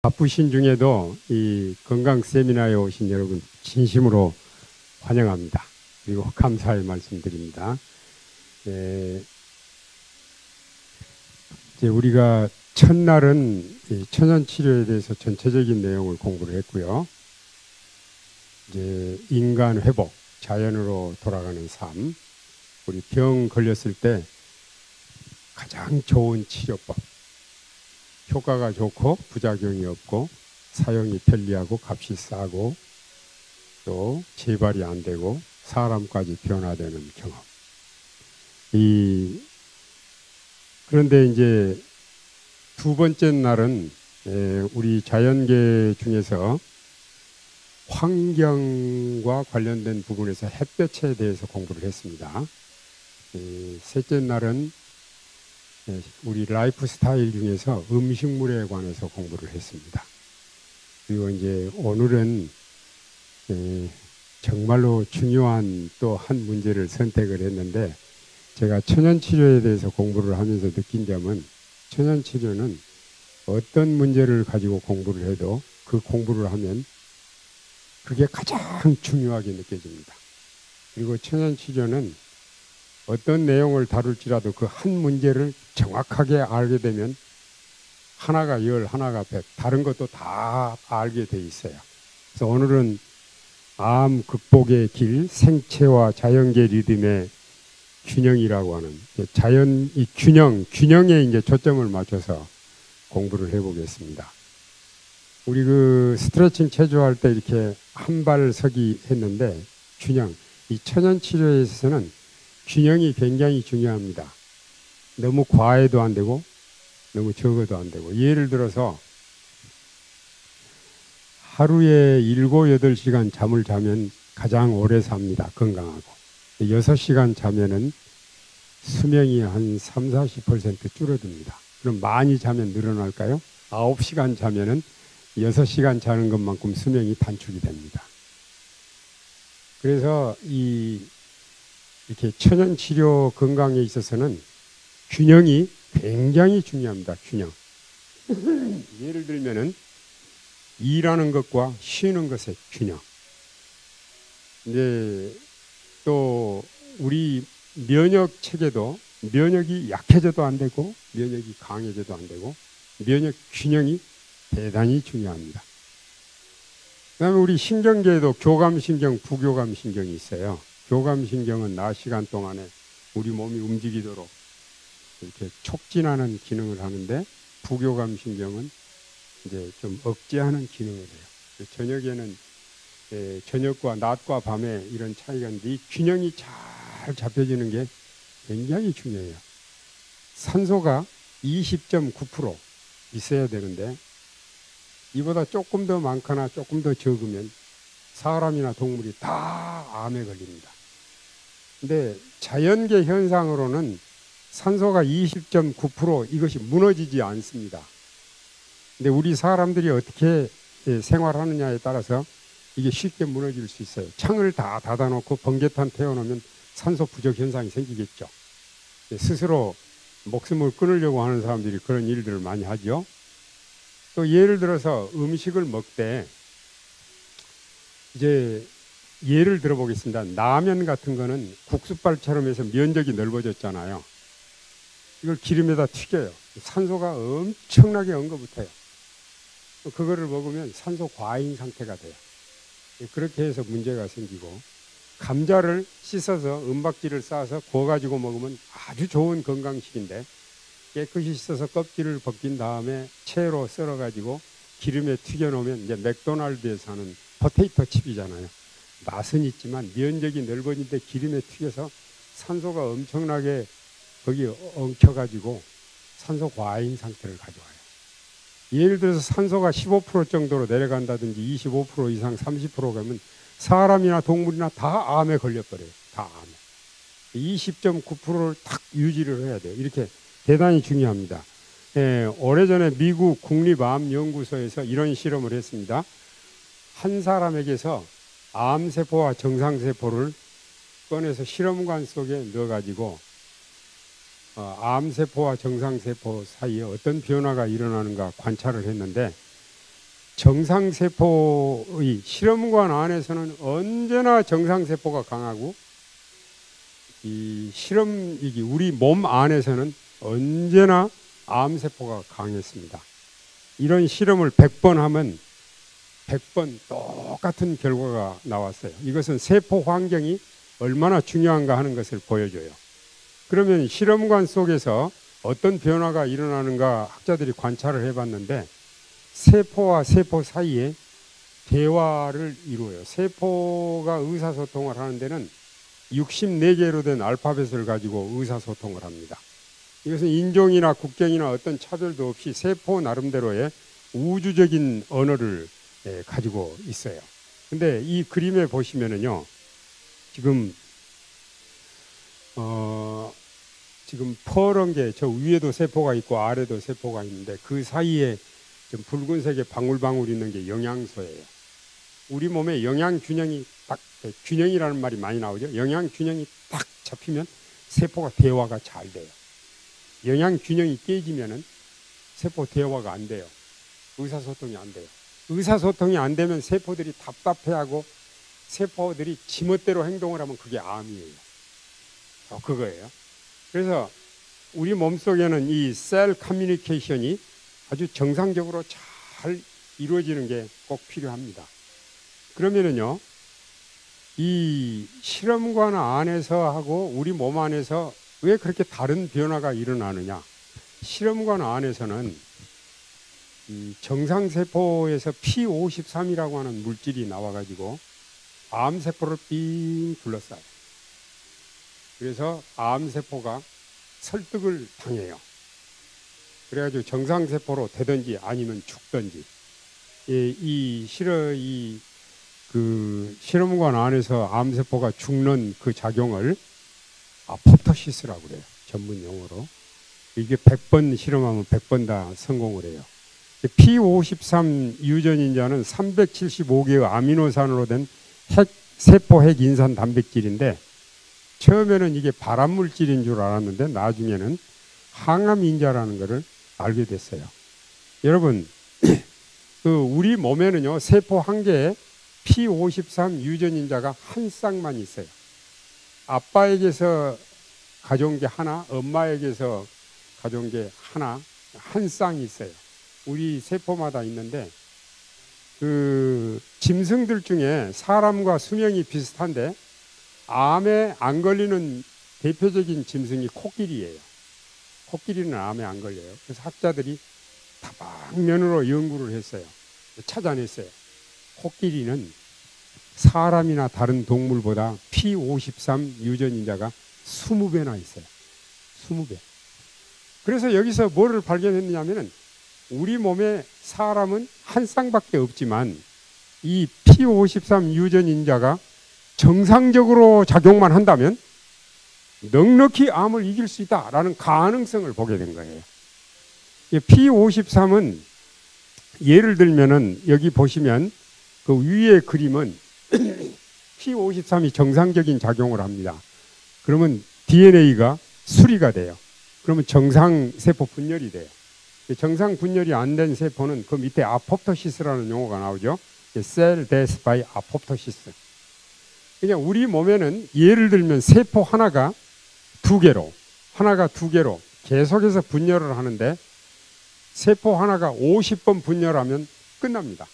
바쁘신 중에도 이 건강 세미나에 오신 여러분 진심으로 환영합니다. 그리고 감사의 말씀드립니다. 이제 우리가 첫날은 이 천연치료에 대해서 전체적인 내용을 공부를 했고요. 이제 인간 회복, 자연으로 돌아가는 삶, 우리 병 걸렸을 때 가장 좋은 치료법, 효과가 좋고 부작용이 없고 사용이 편리하고 값이 싸고 또 재발이 안 되고 사람까지 변화되는 경험. 그런데 이제 두 번째 날은 우리 자연계 중에서 환경과 관련된 부분에서 햇볕에 대해서 공부를 했습니다. 셋째 날은 우리 라이프 스타일 중에서 음식물에 관해서 공부를 했습니다. 그리고 이제 오늘은 정말로 중요한 또 한 문제를 선택을 했는데, 제가 천연치료에 대해서 공부를 하면서 느낀 점은 천연치료는 어떤 문제를 가지고 공부를 해도 그 공부를 하면 그게 가장 중요하게 느껴집니다. 그리고 천연치료는 어떤 내용을 다룰지라도 그 한 문제를 정확하게 알게 되면 하나가 열, 하나가 백, 다른 것도 다 알게 돼 있어요. 그래서 오늘은 암 극복의 길, 생체와 자연계 리듬의 균형이라고 하는 자연 이 균형에 이제 초점을 맞춰서 공부를 해보겠습니다. 우리 그 스트레칭 체조할 때 이렇게 한 발 서기 했는데 균형, 이 천연 치료에 있어서는 균형이 굉장히 중요합니다. 너무 과해도 안 되고 너무 적어도 안 되고, 예를 들어서 하루에 7, 8시간 잠을 자면 가장 오래 삽니다. 건강하고. 6시간 자면은 수명이 한 3, 40% 줄어듭니다. 그럼 많이 자면 늘어날까요? 9시간 자면은 6시간 자는 것만큼 수명이 단축이 됩니다. 그래서 이렇게 천연치료 건강에 있어서는 균형이 굉장히 중요합니다. 균형. 예를 들면은 일하는 것과 쉬는 것의 균형. 또 우리 면역 체계도 면역이 약해져도 안 되고 면역이 강해져도 안 되고 면역 균형이 대단히 중요합니다. 그다음에 우리 신경계에도 교감신경, 부교감신경이 있어요. 교감신경은 낮 시간 동안에 우리 몸이 움직이도록 이렇게 촉진하는 기능을 하는데, 부교감신경은 이제 좀 억제하는 기능을 해요. 저녁에는 저녁과 낮과 밤에 이런 차이가 있는데 이 균형이 잘 잡혀지는 게 굉장히 중요해요. 산소가 20.9% 있어야 되는데 이보다 조금 더 많거나 조금 더 적으면 사람이나 동물이 다 암에 걸립니다. 근데 자연계 현상으로는 산소가 20.9% 이것이 무너지지 않습니다. 근데 우리 사람들이 어떻게 생활하느냐에 따라서 이게 쉽게 무너질 수 있어요. 창을 다 닫아놓고 번개탄 태워놓으면 산소 부족 현상이 생기겠죠. 스스로 목숨을 끊으려고 하는 사람들이 그런 일들을 많이 하죠. 또 예를 들어서 음식을 먹되 이제 예를 들어보겠습니다. 라면 같은 거는 국수발처럼 해서 면적이 넓어졌잖아요. 이걸 기름에다 튀겨요. 산소가 엄청나게 언거붙어요. 그거를 먹으면 산소 과잉 상태가 돼요. 그렇게 해서 문제가 생기고, 감자를 씻어서 은박지를 싸서 구워가지고 먹으면 아주 좋은 건강식인데 깨끗이 씻어서 껍질을 벗긴 다음에 채로 썰어가지고 기름에 튀겨놓으면 이제 맥도날드에서 하는 포테이토 칩이잖아요. 맛은 있지만 면적이 넓어진데 기름에 튀겨서 산소가 엄청나게 거기 엉켜가지고 산소 과잉 상태를 가져와요. 예를 들어서 산소가 15% 정도로 내려간다든지 25% 이상 30% 가면 사람이나 동물이나 다 암에 걸려버려요. 다 암에. 20.9%를 딱 유지를 해야 돼요. 이렇게 대단히 중요합니다. 오래전에 미국 국립암연구소에서 이런 실험을 했습니다. 한 사람에게서 암세포와 정상세포를 꺼내서 실험관 속에 넣어가지고 암세포와 정상세포 사이에 어떤 변화가 일어나는가 관찰을 했는데, 정상세포의 실험관 안에서는 언제나 정상세포가 강하고 이게 우리 몸 안에서는 언제나 암세포가 강했습니다. 이런 실험을 100번 하면 100번 똑같은 결과가 나왔어요. 이것은 세포 환경이 얼마나 중요한가 하는 것을 보여줘요. 그러면 실험관 속에서 어떤 변화가 일어나는가 학자들이 관찰을 해봤는데 세포와 세포 사이에 대화를 이루어요. 세포가 의사소통을 하는 데는 64개로 된 알파벳을 가지고 의사소통을 합니다. 이것은 인종이나 국경이나 어떤 차별도 없이 세포 나름대로의 우주적인 언어를 가지고 있어요. 근데 이 그림에 보시면은요, 지금 퍼런 게 저 위에도 세포가 있고 아래도 세포가 있는데 그 사이에 좀 붉은색의 방울방울 있는 게 영양소예요. 우리 몸에 영양 균형이 딱, 균형이라는 말이 많이 나오죠. 영양 균형이 딱 잡히면 세포가 대화가 잘 돼요. 영양 균형이 깨지면은 세포 대화가 안 돼요. 의사소통이 안 돼요. 의사소통이 안 되면 세포들이 답답해하고 세포들이 지멋대로 행동을 하면 그게 암이에요. 그거예요. 그래서 우리 몸속에는 이 셀 커뮤니케이션이 아주 정상적으로 잘 이루어지는 게 꼭 필요합니다. 그러면은요, 이 실험관 안에서 하고 우리 몸 안에서 왜 그렇게 다른 변화가 일어나느냐? 실험관 안에서는 이 정상세포에서 P53이라고 하는 물질이 나와가지고 암세포를 삥 둘러싸요. 그래서 암세포가 설득을 당해요. 그래가지고 정상세포로 되든지 아니면 죽든지. 그 실험관 안에서 암세포가 죽는 그 작용을 아포프토시스라고 그래요. 전문 용어로. 이게 100번 실험하면 100번 다 성공을 해요. P53 유전인자는 375개의 아미노산으로 된 세포 핵인산 단백질인데 처음에는 이게 발암물질인 줄 알았는데 나중에는 항암인자라는 것을 알게 됐어요. 여러분, 우리 몸에는요, 세포 한 개에 P53 유전인자가 한 쌍만 있어요. 아빠에게서 가져온 게 하나, 엄마에게서 가져온 게 하나, 한 쌍이 있어요. 우리 세포마다 있는데 그 짐승들 중에 사람과 수명이 비슷한데 암에 안 걸리는 대표적인 짐승이 코끼리예요. 코끼리는 암에 안 걸려요. 그래서 학자들이 다방면으로 연구를 했어요. 찾아냈어요. 코끼리는 사람이나 다른 동물보다 P53 유전인자가 20배나 있어요. 20배. 그래서 여기서 뭐를 발견했느냐면은 우리 몸에 사람은 한 쌍밖에 없지만 이 P53 유전인자가 정상적으로 작용만 한다면 넉넉히 암을 이길 수 있다라는 가능성을 보게 된 거예요. P53은 예를 들면은 여기 보시면 그 위의 그림은 P53이 정상적인 작용을 합니다. 그러면 DNA가 수리가 돼요. 그러면 정상 세포 분열이 돼요. 정상 분열이 안 된 세포는 그 밑에 아포프토시스라는 용어가 나오죠. Cell death by apoptosis. 그냥 우리 몸에는 예를 들면 세포 하나가 두 개로 계속해서 분열을 하는데 세포 하나가 50번 분열하면 끝납니다.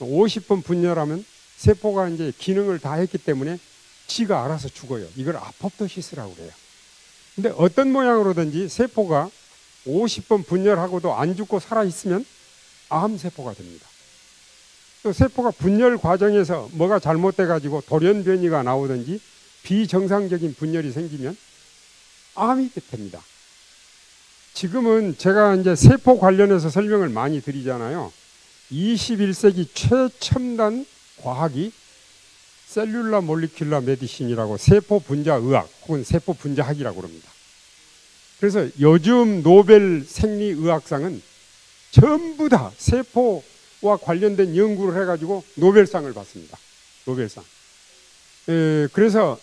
50번 분열하면 세포가 이제 기능을 다 했기 때문에 지가 알아서 죽어요. 이걸 아포프토시스라고 그래요. 근데 어떤 모양으로든지 세포가 50번 분열하고도 안 죽고 살아있으면 암세포가 됩니다. 또 세포가 분열 과정에서 뭐가 잘못돼가지고 돌연변이가 나오든지 비정상적인 분열이 생기면 암이 됩니다. 지금은 제가 이제 세포 관련해서 설명을 많이 드리잖아요. 21세기 최첨단 과학이 셀룰라 몰리큘라 메디신이라고 세포 분자 의학 혹은 세포 분자학이라고 합니다. 그래서 요즘 노벨 생리의학상은 전부 다 세포와 관련된 연구를 해가지고 노벨상을 받습니다. 노벨상. 그래서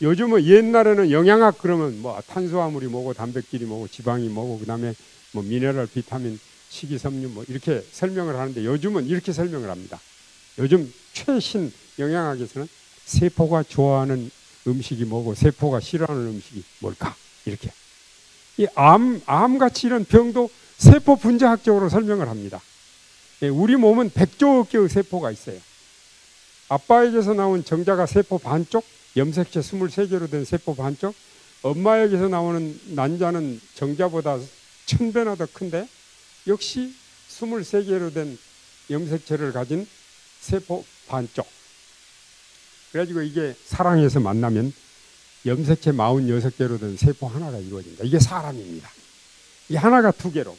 요즘은 옛날에는 영양학 그러면 뭐 탄수화물이 뭐고 단백질이 뭐고 지방이 뭐고 그다음에 뭐 미네랄, 비타민 식이섬유 뭐 이렇게 설명을 하는데 요즘은 이렇게 설명을 합니다. 요즘 최신 영양학에서는 세포가 좋아하는 음식이 뭐고 세포가 싫어하는 음식이 뭘까? 이렇게. 이 암같이 이런 병도 세포 분자학적으로 설명을 합니다. 우리 몸은 100조 개의 세포가 있어요. 아빠에게서 나온 정자가 세포 반쪽, 염색체 23개로 된 세포 반쪽, 엄마에게서 나오는 난자는 정자보다 1000배나 더 큰데 역시 23개로 된 염색체를 가진 세포 반쪽. 그래가지고 이게 사랑해서 만나면 염색체 46개로 된 세포 하나가 이루어진다. 이게 사람입니다. 이 하나가 두 개로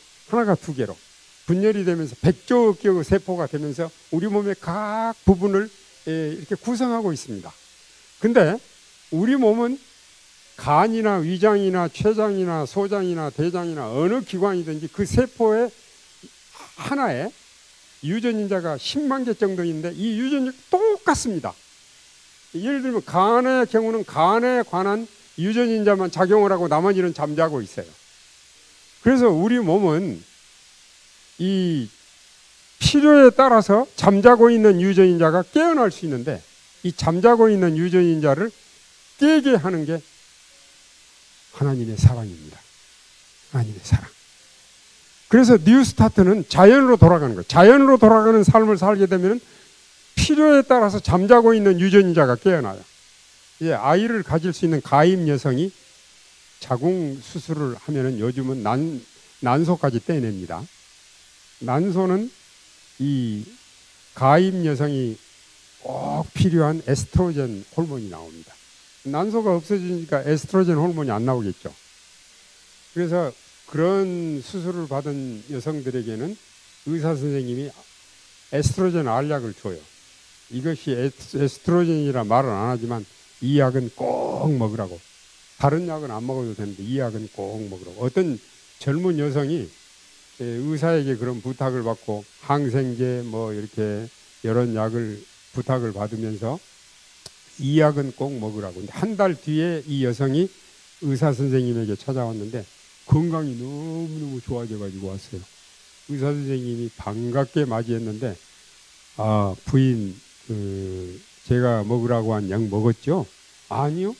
분열이 되면서 100조 개의 세포가 되면서 우리 몸의 각 부분을 이렇게 구성하고 있습니다. 근데 우리 몸은 간이나 위장이나 췌장이나 소장이나 대장이나 어느 기관이든지 그 세포의 하나에 유전인자가 10만 개 정도인데 이 유전이 똑같습니다. 예를 들면 간의 경우는 간에 관한 유전인자만 작용을 하고 나머지는 잠자고 있어요. 그래서 우리 몸은 이 필요에 따라서 잠자고 있는 유전인자가 깨어날 수 있는데 이 잠자고 있는 유전인자를 깨게 하는 게 하나님의 사랑입니다. 하나님의 사랑. 그래서 뉴스타트는 자연으로 돌아가는 거예요. 자연으로 돌아가는 삶을 살게 되면 필요에 따라서 잠자고 있는 유전인자가 깨어나요. 예, 아이를 가질 수 있는 가임 여성이 자궁 수술을 하면은 요즘은 난소까지 떼냅니다. 난소는 이 가임 여성이 꼭 필요한 에스트로겐 호르몬이 나옵니다. 난소가 없어지니까 에스트로겐 호르몬이 안 나오겠죠. 그래서 그런 수술을 받은 여성들에게는 의사 선생님이 에스트로겐 알약을 줘요. 이것이 에스트로겐이라 말은 안 하지만 이 약은 꼭 먹으라고. 다른 약은 안 먹어도 되는데 이 약은 꼭 먹으라고. 어떤 젊은 여성이 의사에게 그런 부탁을 받고 항생제 뭐 이렇게 여러 약을 부탁을 받으면서 이 약은 꼭 먹으라고. 한 달 뒤에 이 여성이 의사 선생님에게 찾아왔는데 건강이 너무너무 좋아져 가지고 왔어요. 의사 선생님이 반갑게 맞이했는데 아, 부인 제가 먹으라고 한 약 먹었죠? 아니요.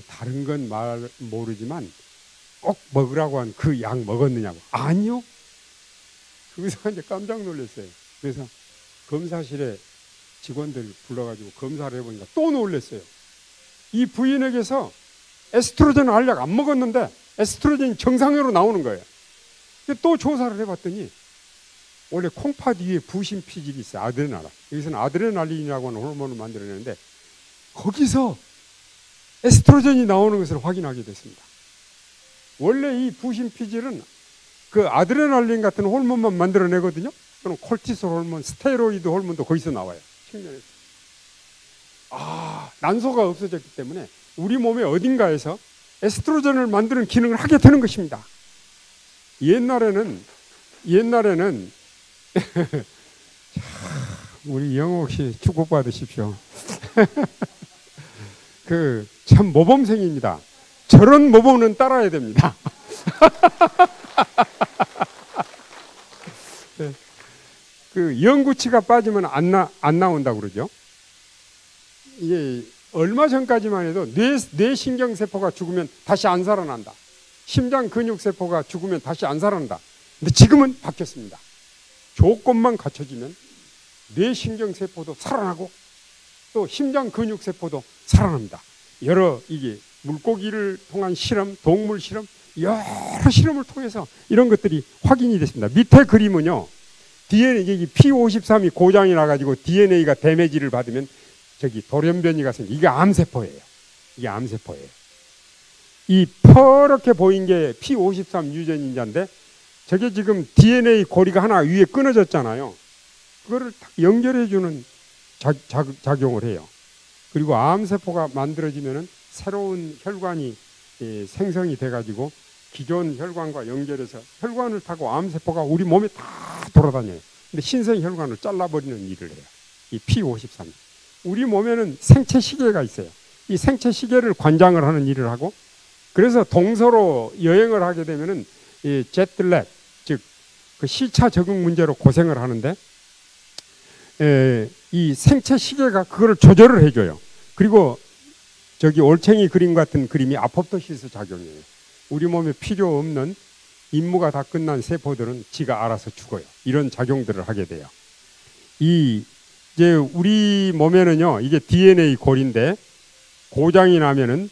다른 건 모르지만 꼭 먹으라고 한 그 약 먹었느냐고. 아니요. 그 의사가 이제 깜짝 놀랐어요. 그래서 검사실에 직원들 불러가지고 검사를 해보니까 또 놀랐어요. 이 부인에게서 에스트로겐 알약 안 먹었는데 에스트로겐이 정상으로 나오는 거예요. 또 조사를 해봤더니 원래 콩팥 위에 부신 피질이 있어요. 아드레날린. 여기서는 아드레날린이라고 하는 호르몬을 만들어내는데 거기서 에스트로겐이 나오는 것을 확인하게 됐습니다. 원래 이 부신 피질은 그 아드레날린 같은 호르몬만 만들어내거든요. 그럼 콜티솔 호르몬, 스테로이드 호르몬도 거기서 나와요. 측면에서. 난소가 없어졌기 때문에 우리 몸의 어딘가에서 에스트로겐을 만드는 기능을 하게 되는 것입니다. 옛날에는 우리 영옥 씨 축복받으십시오. 참 모범생입니다. 저런 모범은 따라야 됩니다. 영구치가 빠지면 안 나온다고 그러죠. 이게 얼마 전까지만 해도 뇌신경세포가 죽으면 다시 안 살아난다. 심장 근육세포가 죽으면 다시 안 살아난다. 근데 지금은 바뀌었습니다. 조건만 갖춰지면 뇌신경세포도 살아나고 또 심장 근육세포도 살아납니다. 여러 이게 물고기를 통한 실험, 동물 실험, 여러 실험을 통해서 이런 것들이 확인이 됐습니다. 밑에 그림은요, DNA, P53이 고장이 나가지고 DNA가 데미지를 받으면 돌연변이가 생겨. 이게 암세포예요. 이게 암세포예요. 이 퍼렇게 보인 게 P53 유전인자인데 저게 지금 DNA 고리가 하나 위에 끊어졌잖아요. 그거를 딱 연결해주는 작용을 해요. 그리고 암세포가 만들어지면은 새로운 혈관이 생성이 돼가지고 기존 혈관과 연결해서 혈관을 타고 암세포가 우리 몸에 다 돌아다녀요. 근데 신생 혈관을 잘라버리는 일을 해요. 이 P53. 우리 몸에는 생체 시계가 있어요. 이 생체 시계를 관장을 하는 일을 하고, 그래서 동서로 여행을 하게 되면은 이 제트렉, 즉 그 시차 적응 문제로 고생을 하는데 이 생체 시계가 그거를 조절을 해줘요. 그리고 저기 올챙이 그림 같은 그림이 아포프토시스 작용이에요. 우리 몸에 필요 없는 임무가 다 끝난 세포들은 지가 알아서 죽어요. 이런 작용들을 하게 돼요. 이제 우리 몸에는요, 이게 DNA 골인데 고장이 나면은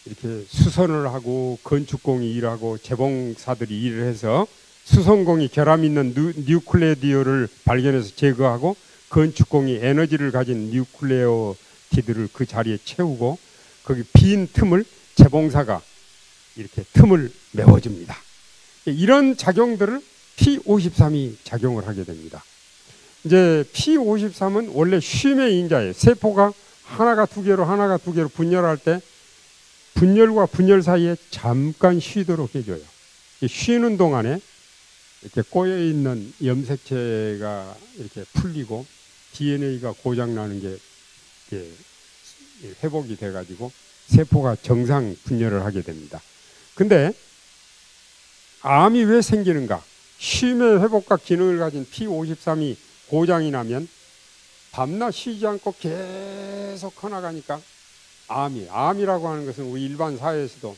이렇게 수선을 하고 건축공이 일하고 재봉사들이 일을 해서 수선공이 결함 있는 뉴클레디오를 발견해서 제거하고 건축공이 에너지를 가진 뉴클레오티드를 그 자리에 채우고 거기 빈 틈을 재봉사가 이렇게 틈을 메워줍니다. 이런 작용들을 P53이 작용을 하게 됩니다. 이제 P53은 원래 쉼의 인자예요. 세포가 하나가 두 개로 하나가 두 개로 분열할 때 분열과 분열 사이에 잠깐 쉬도록 해줘요. 쉬는 동안에 이렇게 꼬여 있는 염색체가 이렇게 풀리고 DNA가 고장 나는 게 회복이 돼가지고 세포가 정상 분열을 하게 됩니다. 근데 암이 왜 생기는가? 쉼의 회복과 기능을 가진 P53이 고장이 나면 밤낮 쉬지 않고 계속 커나가니까 암이라고 하는 것은 우리 일반 사회에서도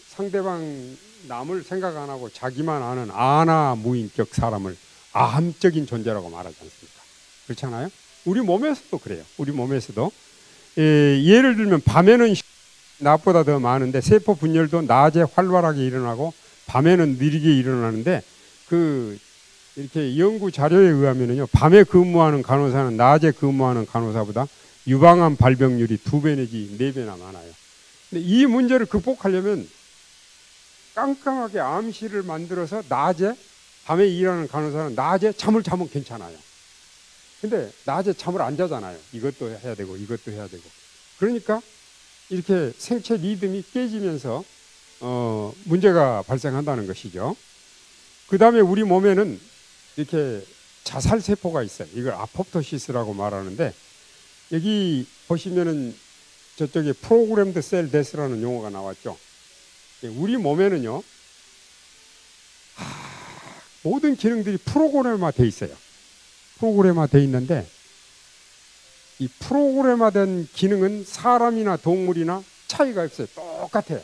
상대방 남을 생각 안 하고 자기만 아는 아나무인격 사람을 암적인 존재라고 말하지 않습니까? 그렇잖아요? 우리 몸에서도 그래요. 우리 몸에서도 예를 들면 밤에는 낮보다 더 많은데 세포 분열도 낮에 활발하게 일어나고 밤에는 느리게 일어나는데 이렇게 연구 자료에 의하면요, 밤에 근무하는 간호사는 낮에 근무하는 간호사보다 유방암 발병률이 2배 내지 4배나 많아요. 근데 이 문제를 극복하려면 깜깜하게 암실을 만들어서 밤에 일하는 간호사는 낮에 잠을 자면 괜찮아요. 근데 낮에 잠을 안 자잖아요. 이것도 해야 되고 이것도 해야 되고. 그러니까 이렇게 생체 리듬이 깨지면서 문제가 발생한다는 것이죠. 그 다음에 우리 몸에는 이렇게 자살세포가 있어요. 이걸 아포프토시스라고 말하는데, 여기 보시면은 저쪽에 프로그램드 셀 데스라는 용어가 나왔죠. 우리 몸에는요, 모든 기능들이 프로그램화 돼 있어요. 프로그램화 돼 있는데, 이 프로그램화된 기능은 사람이나 동물이나 차이가 없어요. 똑같아요.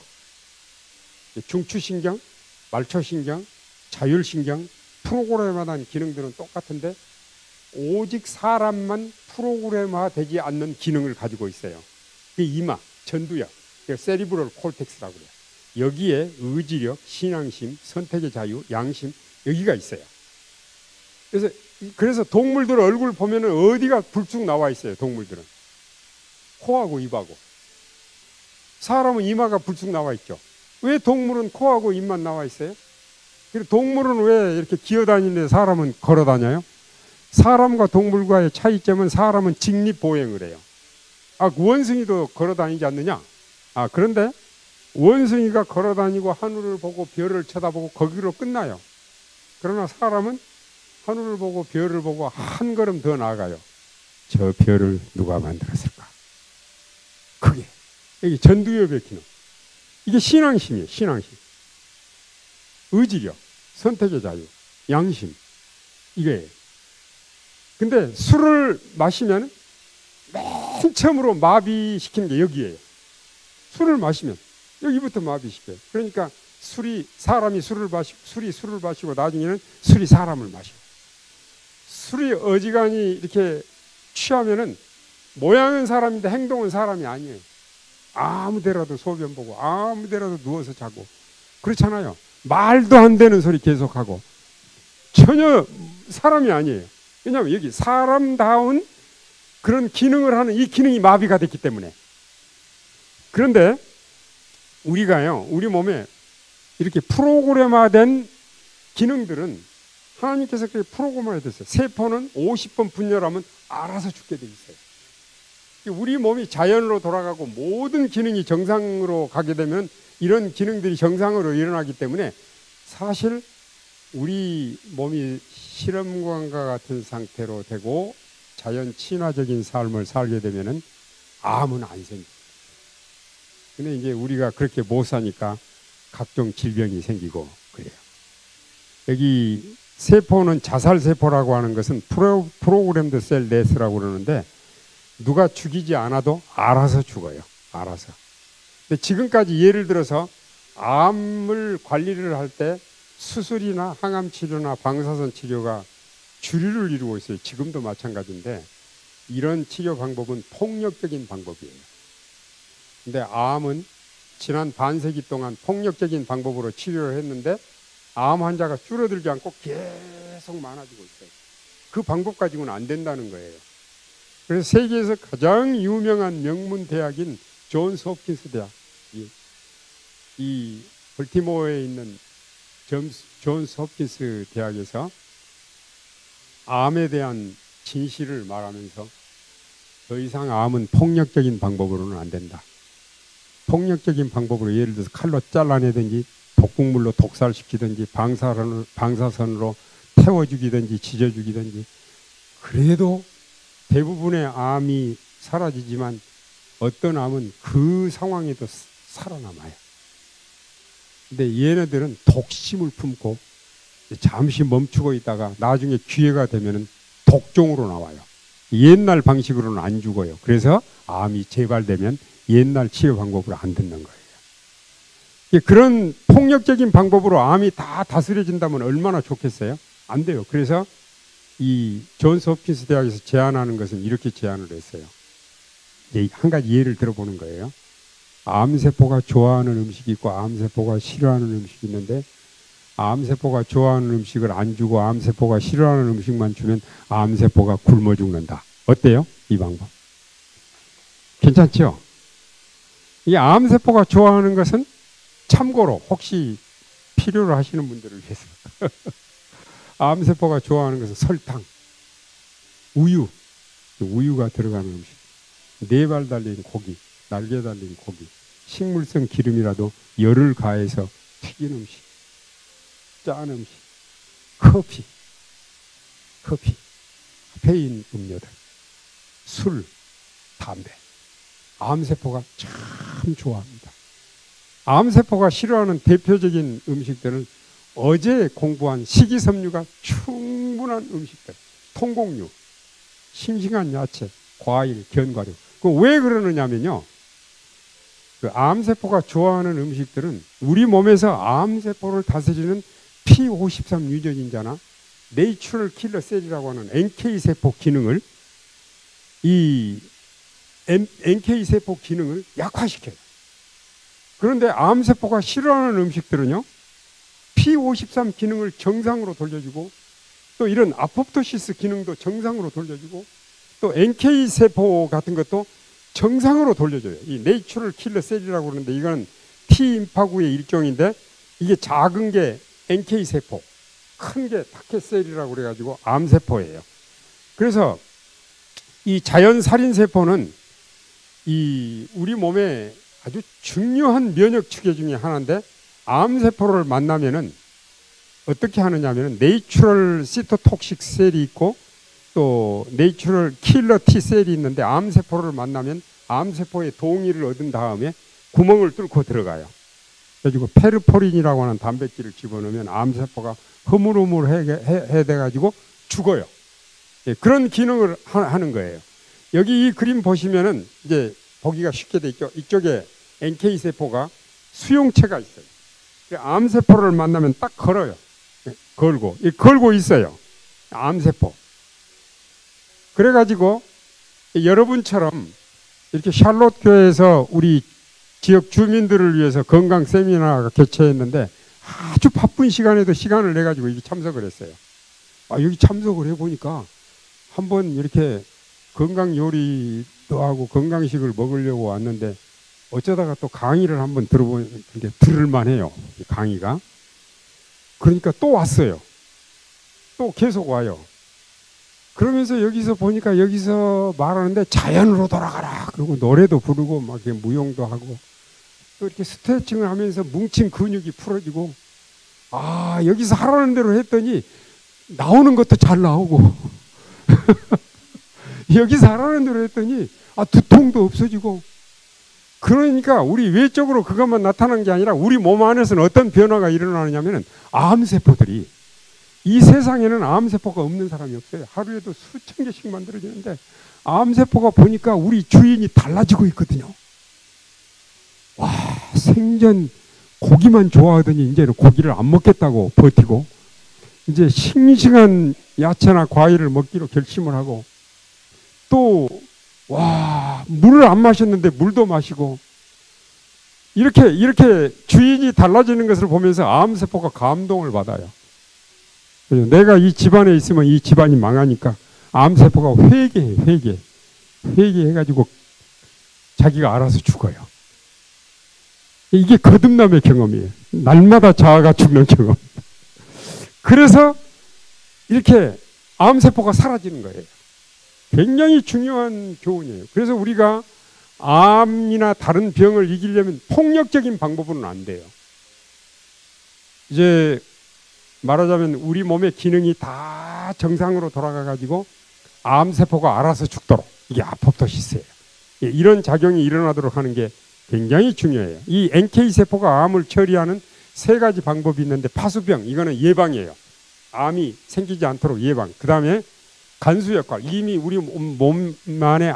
중추신경, 말초신경, 자율신경, 프로그램화된 기능들은 똑같은데 오직 사람만 프로그램화되지 않는 기능을 가지고 있어요. 그게 이마, 전두엽, 세리브럴 콜텍스라고 그래요. 여기에 의지력, 신앙심, 선택의 자유, 양심, 여기가 있어요. 그래서 동물들 얼굴 보면 어디가 불쑥 나와 있어요. 동물들은 코하고 입하고. 사람은 이마가 불쑥 나와 있죠. 왜 동물은 코하고 입만 나와 있어요? 그리고 동물은 왜 이렇게 기어다니는데 사람은 걸어다녀요? 사람과 동물과의 차이점은 사람은 직립보행을 해요. 원숭이도 걸어다니지 않느냐? 그런데 원숭이가 걸어다니고 하늘을 보고 별을 쳐다보고 거기로 끝나요. 그러나 사람은 하늘을 보고 별을 보고 한 걸음 더 나아가요. 저 별을 누가 만들었을까? 그게 여기 전두엽의 기능. 이게 신앙심이에요. 신앙심. 의지력, 선택의 자유, 양심, 이거예요. 근데 술을 마시면 맨 처음으로 마비시키는 게 여기예요. 술을 마시면 여기부터 마비시켜요. 그러니까 사람이 술을 마시고 술이 술을 마시고 나중에는 술이 사람을 마셔요. 술이 어지간히 이렇게 취하면은 모양은 사람인데 행동은 사람이 아니에요. 아무 데라도 소변 보고 아무 데라도 누워서 자고 그렇잖아요. 말도 안 되는 소리 계속하고 전혀 사람이 아니에요. 왜냐하면 여기 사람다운 그런 기능을 하는 이 기능이 마비가 됐기 때문에. 그런데 우리가요, 우리 몸에 이렇게 프로그램화된 기능들은 하나님께서 그렇게 프로그램화됐어요. 세포는 50번 분열하면 알아서 죽게 돼 있어요. 우리 몸이 자연으로 돌아가고 모든 기능이 정상으로 가게 되면 이런 기능들이 정상으로 일어나기 때문에 사실 우리 몸이 실험관과 같은 상태로 되고 자연 친화적인 삶을 살게 되면은 암은 안 생깁니다. 근데 이제 우리가 그렇게 못 사니까 각종 질병이 생기고 그래요. 여기 세포는 자살세포라고 하는 것은 프로그램드 셀 데스라고 그러는데 누가 죽이지 않아도 알아서 죽어요. 알아서. 근데 지금까지 예를 들어서 암을 관리를 할 때 수술이나 항암 치료나 방사선 치료가 주류를 이루고 있어요. 지금도 마찬가지인데 이런 치료 방법은 폭력적인 방법이에요. 근데 암은 지난 반세기 동안 폭력적인 방법으로 치료를 했는데 암 환자가 줄어들지 않고 계속 많아지고 있어요. 그 방법 가지고는 안 된다는 거예요. 그래서 세계에서 가장 유명한 명문 대학인 존스 홉킨스 대학, 이 벌티모어에 있는 존스 홉킨스 대학에서 암에 대한 진실을 말하면서 더 이상 암은 폭력적인 방법으로는 안 된다. 폭력적인 방법으로 예를 들어서 칼로 잘라내든지 독극물로 독살시키든지 방사선으로 태워 죽이든지 지져 죽이든지 그래도 대부분의 암이 사라지지만 어떤 암은 그 상황에도 살아남아요. 근데 얘네들은 독심을 품고 잠시 멈추고 있다가 나중에 기회가 되면 독종으로 나와요. 옛날 방식으로는 안 죽어요. 그래서 암이 재발되면 옛날 치료 방법으로 안 듣는 거예요. 그런 폭력적인 방법으로 암이 다 다스려진다면 얼마나 좋겠어요? 안 돼요. 그래서 이 존스 홉킨스 대학에서 제안하는 것은 이렇게 제안을 했어요. 한 가지 예를 들어보는 거예요. 암세포가 좋아하는 음식이 있고 암세포가 싫어하는 음식이 있는데 암세포가 좋아하는 음식을 안 주고 암세포가 싫어하는 음식만 주면 암세포가 굶어 죽는다. 어때요? 이 방법. 괜찮죠? 이 암세포가 좋아하는 것은 참고로 혹시 필요로 하시는 분들을 위해서 암세포가 좋아하는 것은 설탕, 우유가 들어가는 음식, 네 발 달린 고기, 날개 달린 고기, 식물성 기름이라도 열을 가해서 튀긴 음식, 짠 음식, 커피, 카페인 음료들, 술, 담배. 암세포가 참 좋아합니다. 암세포가 싫어하는 대표적인 음식들은 어제 공부한 식이섬유가 충분한 음식들, 통곡류, 싱싱한 야채, 과일, 견과류. 왜 그러느냐면요. 그 암세포가 좋아하는 음식들은 우리 몸에서 암세포를 다스리는 P53 유전인자나 내추럴 킬러 셀이라고 하는 NK세포 기능을 NK세포 기능을 약화시켜요. 그런데 암세포가 싫어하는 음식들은요. P53 기능을 정상으로 돌려주고 또 이런 아포프토시스 기능도 정상으로 돌려주고 또 NK세포 같은 것도 정상으로 돌려줘요. 이 내추럴 킬러 셀이라고 그러는데 이건 T임파구의 일종인데 이게 작은 게 NK세포, 큰 게 타켓셀이라고 그래가지고 암세포예요. 그래서 이 자연살인세포는 이 우리 몸에 아주 중요한 면역 체계 중에 하나인데 암세포를 만나면은 어떻게 하느냐면은 내추럴 시토톡식 셀이 있고 또 내추럴 킬러 T셀이 있는데 암세포를 만나면 암세포의 동의를 얻은 다음에 구멍을 뚫고 들어가요. 그래가지고 페르포린이라고 하는 단백질을 집어넣으면 암세포가 흐물흐물해돼가지고 죽어요. 예, 그런 기능을 하는 거예요. 여기 이 그림 보시면은 이제 보기가 쉽게 돼 있죠. 이쪽에 NK세포가 수용체가 있어요. 암세포를 만나면 딱 걸어요. 걸고 있어요. 암세포. 그래가지고 여러분처럼 이렇게 샬롯 교회에서 우리 지역 주민들을 위해서 건강 세미나가 개최했는데 아주 바쁜 시간에도 시간을 내가지고 여기 참석을 했어요. 여기 참석을 해보니까 한번 이렇게 건강 요리도 하고 건강식을 먹으려고 왔는데 어쩌다가 또 강의를 한번 들어보니까 들을만 해요. 강의가. 그러니까 또 왔어요. 또 계속 와요. 그러면서 여기서 보니까 여기서 말하는데 자연으로 돌아가라. 그리고 노래도 부르고 막 이렇게 무용도 하고 또 이렇게 스트레칭을 하면서 뭉친 근육이 풀어지고 여기서 하라는 대로 했더니 나오는 것도 잘 나오고 여기서 하라는 대로 했더니 두통도 없어지고 그러니까 우리 외적으로 그것만 나타난 게 아니라 우리 몸 안에서는 어떤 변화가 일어나느냐면 암세포들이 이 세상에는 암세포가 없는 사람이 없어요. 하루에도 수천 개씩 만들어지는데 암세포가 보니까 우리 주인이 달라지고 있거든요. 와, 생전 고기만 좋아하더니 이제는 고기를 안 먹겠다고 버티고 이제 싱싱한 야채나 과일을 먹기로 결심을 하고 또 와, 물을 안 마셨는데 물도 마시고 이렇게 주인이 달라지는 것을 보면서 암세포가 감동을 받아요. 내가 이 집안에 있으면 이 집안이 망하니까 암세포가 회개해가지고 자기가 알아서 죽어요. 이게 거듭남의 경험이에요. 날마다 자아가 죽는 경험. 그래서 이렇게 암세포가 사라지는 거예요. 굉장히 중요한 교훈이에요. 그래서 우리가 암이나 다른 병을 이기려면 폭력적인 방법으로는 안 돼요. 이제 말하자면 우리 몸의 기능이 다 정상으로 돌아가가지고 암세포가 알아서 죽도록, 이게 아포프토시스예요. 이런 작용이 일어나도록 하는 게 굉장히 중요해요. 이 NK세포가 암을 처리하는 3가지 방법이 있는데, 파수병, 이거는 예방이에요. 암이 생기지 않도록 예방. 그 다음에 간수 역할, 이미 우리 몸 안에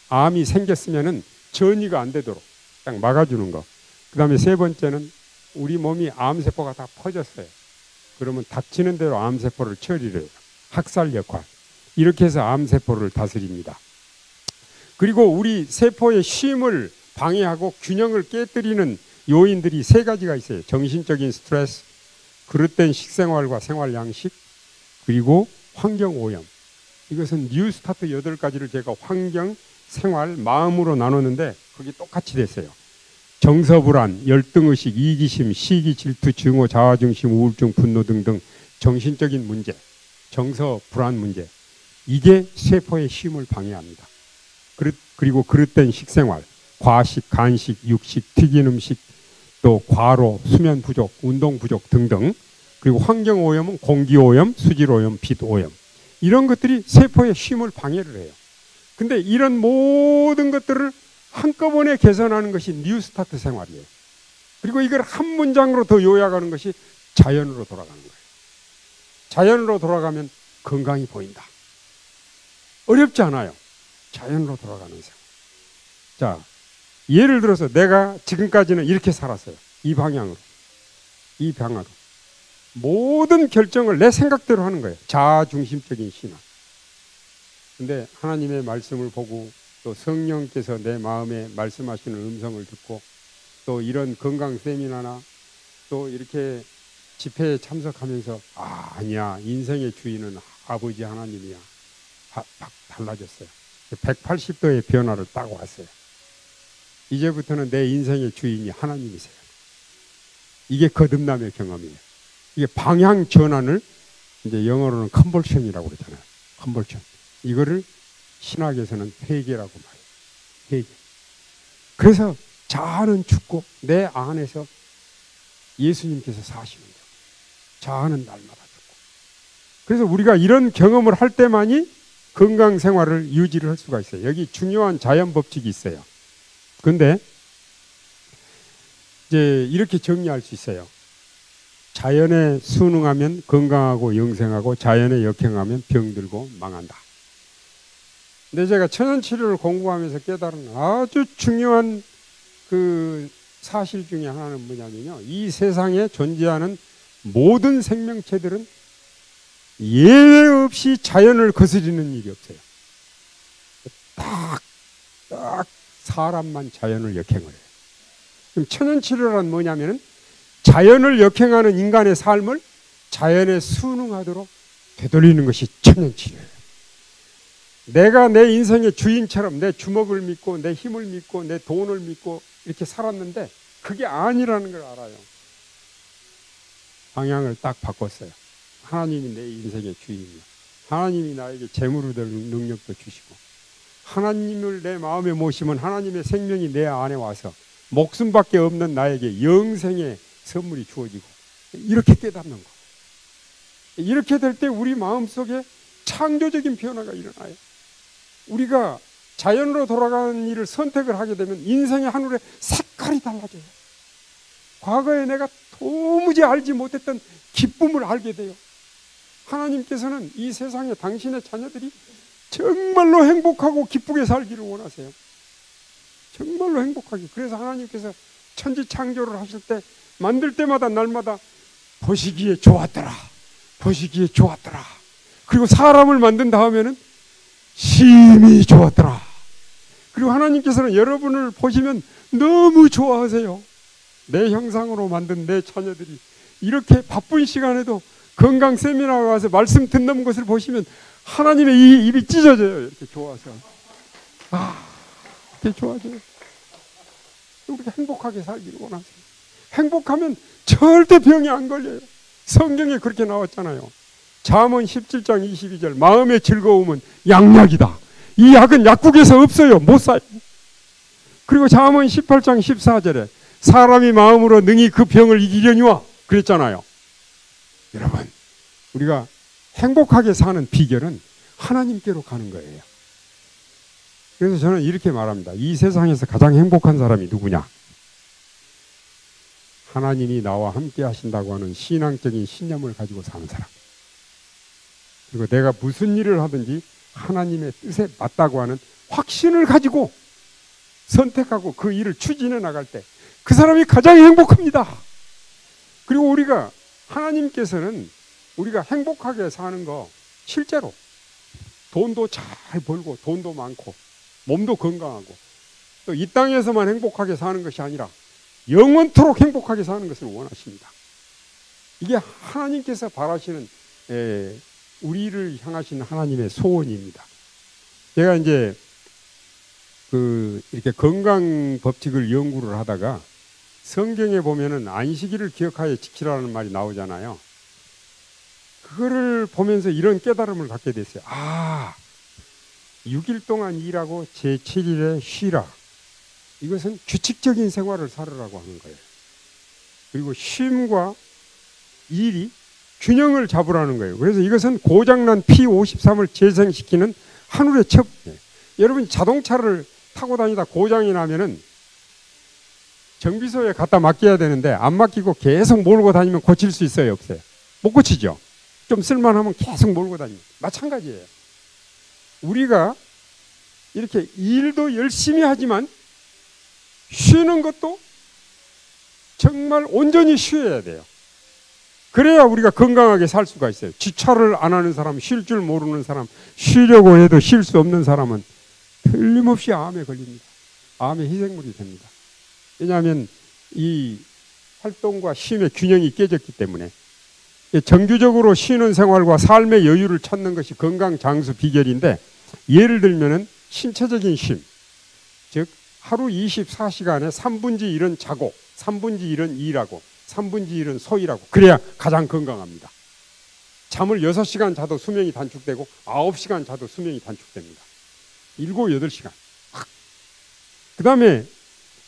암이 생겼으면은 전이가 안 되도록 딱 막아주는 거. 그 다음에 3번째는 우리 몸이 암세포가 다 퍼졌어요. 그러면 닥치는 대로 암세포를 처리를 해요. 학살 역할. 이렇게 해서 암세포를 다스립니다. 그리고 우리 세포의 쉼을 방해하고 균형을 깨뜨리는 요인들이 3가지가 있어요. 정신적인 스트레스, 그릇된 식생활과 생활 양식, 그리고 환경 오염. 이것은 뉴스타트 8가지를 제가 환경, 생활, 마음으로 나누는데 거기 똑같이 됐어요. 정서불안, 열등의식, 이기심, 시기, 질투, 증오, 자아중심, 우울증, 분노 등등 정신적인 문제, 정서불안 문제. 이게 세포의 쉼을 방해합니다. 그리고 그릇된 식생활, 과식, 간식, 육식, 튀긴 음식, 또 과로, 수면 부족, 운동 부족 등등. 그리고 환경 오염은 공기 오염, 수질 오염, 빛 오염. 이런 것들이 세포의 쉼을 방해를 해요. 근데 이런 모든 것들을 한꺼번에 개선하는 것이 뉴스타트 생활이에요. 그리고 이걸 한 문장으로 더 요약하는 것이 자연으로 돌아가는 거예요. 자연으로 돌아가면 건강이 보인다. 어렵지 않아요. 자연으로 돌아가는 생활. 자, 예를 들어서 내가 지금까지는 이렇게 살았어요. 이 방향으로. 모든 결정을 내 생각대로 하는 거예요. 자아중심적인 신앙. 근데 하나님의 말씀을 보고 또 성령께서 내 마음에 말씀하시는 음성을 듣고 또 이런 건강 세미나나 또 이렇게 집회에 참석하면서 아니야, 인생의 주인은 아버지 하나님이야. 달라졌어요. 180도의 변화를 딱 왔어요. 이제부터는 내 인생의 주인이 하나님이세요. 이게 거듭남의 경험이에요. 이게 방향 전환을 이제 영어로는 컨버션이라고 그러잖아요. 컨버션. 이거를 신학에서는 회개라고 말해요. 회개. 그래서 자아는 죽고 내 안에서 예수님께서 사시는 거예요. 자아는 날마다 죽고. 그래서 우리가 이런 경험을 할 때만이 건강 생활을 유지를 할 수가 있어요. 여기 중요한 자연 법칙이 있어요. 근데 이제 이렇게 정리할 수 있어요. 자연에 순응하면 건강하고 영생하고 자연에 역행하면 병들고 망한다. 근데 제가 천연치료를 공부하면서 깨달은 아주 중요한 그 사실 중에 하나는 뭐냐면요. 이 세상에 존재하는 모든 생명체들은 예외 없이 자연을 거스리는 일이 없어요. 딱 사람만 자연을 역행을 해요. 그럼 천연치료란 뭐냐면은 자연을 역행하는 인간의 삶을 자연에 순응하도록 되돌리는 것이 천연치료예요. 내가 내 인생의 주인처럼 내 주먹을 믿고 내 힘을 믿고 내 돈을 믿고 이렇게 살았는데 그게 아니라는 걸 알아요. 방향을 딱 바꿨어요. 하나님이 내 인생의 주인이야. 하나님이 나에게 재물을 될 능력도 주시고 하나님을 내 마음에 모시면 하나님의 생명이 내 안에 와서 목숨밖에 없는 나에게 영생의 선물이 주어지고 이렇게 깨닫는 거. 이렇게 될 때 우리 마음속에 창조적인 변화가 일어나요. 우리가 자연으로 돌아가는 일을 선택을 하게 되면 인생의 하늘의 색깔이 달라져요. 과거에 내가 도무지 알지 못했던 기쁨을 알게 돼요. 하나님께서는 이 세상에 당신의 자녀들이 정말로 행복하고 기쁘게 살기를 원하세요. 정말로 행복하게. 그래서 하나님께서 천지 창조를 하실 때 만들 때마다 날마다 보시기에 좋았더라. 보시기에 좋았더라. 그리고 사람을 만든 다음에는 심히 좋았더라. 그리고 하나님께서는 여러분을 보시면 너무 좋아하세요. 내 형상으로 만든 내 자녀들이 이렇게 바쁜 시간에도 건강 세미나에 와서 말씀 듣는 것을 보시면 하나님의 입이 찢어져요. 이렇게 좋아서. 이렇게 좋아져요. 우리가 행복하게 살기를 원하세요. 행복하면 절대 병이 안 걸려요. 성경에 그렇게 나왔잖아요. 잠언 17장 22절 마음의 즐거움은 양약이다. 이 약은 약국에서 없어요. 못 사요. 그리고 잠언 18장 14절에 사람이 마음으로 능히 그 병을 이기려니와 그랬잖아요. 여러분, 우리가 행복하게 사는 비결은 하나님께로 가는 거예요. 그래서 저는 이렇게 말합니다. 이 세상에서 가장 행복한 사람이 누구냐? 하나님이 나와 함께 하신다고 하는 신앙적인 신념을 가지고 사는 사람. 그리고 내가 무슨 일을 하든지 하나님의 뜻에 맞다고 하는 확신을 가지고 선택하고 그 일을 추진해 나갈 때 그 사람이 가장 행복합니다. 그리고 우리가 하나님께서는 우리가 행복하게 사는 거 실제로 돈도 잘 벌고 돈도 많고 몸도 건강하고 또 이 땅에서만 행복하게 사는 것이 아니라 영원토록 행복하게 사는 것을 원하십니다. 이게 하나님께서 바라시는 우리를 향하신 하나님의 소원입니다. 제가 이제 이렇게 건강 법칙을 연구를 하다가 성경에 보면은 안식일을 기억하여 지키라는 말이 나오잖아요. 그거를 보면서 이런 깨달음을 갖게 됐어요. 6일 동안 일하고 제7일에 쉬라. 이것은 규칙적인 생활을 살으라고 하는 거예요. 그리고 쉼과 일이 균형을 잡으라는 거예요. 그래서 이것은 고장난 P53을 재생시키는 하늘의 첩이에요. 여러분 자동차를 타고 다니다 고장이 나면은 정비소에 갖다 맡겨야 되는데 안 맡기고 계속 몰고 다니면 고칠 수 있어요, 없어요? 못 고치죠. 좀 쓸만하면 계속 몰고 다니고 마찬가지예요. 우리가 이렇게 일도 열심히 하지만 쉬는 것도 정말 온전히 쉬어야 돼요. 그래야 우리가 건강하게 살 수가 있어요. 주차를 안 하는 사람, 쉴 줄 모르는 사람, 쉬려고 해도 쉴 수 없는 사람은 틀림없이 암에 걸립니다. 암의 희생물이 됩니다. 왜냐하면 이 활동과 쉼의 균형이 깨졌기 때문에 정규적으로 쉬는 생활과 삶의 여유를 찾는 것이 건강 장수 비결인데, 예를 들면은 신체적인 쉼, 즉 하루 24시간에 3분지 1은 자고 3분지 1은 일하고 3분지 1은 소일하고, 그래야 가장 건강합니다. 잠을 6시간 자도 수명이 단축되고 9시간 자도 수명이 단축됩니다. 7, 8시간. 그 다음에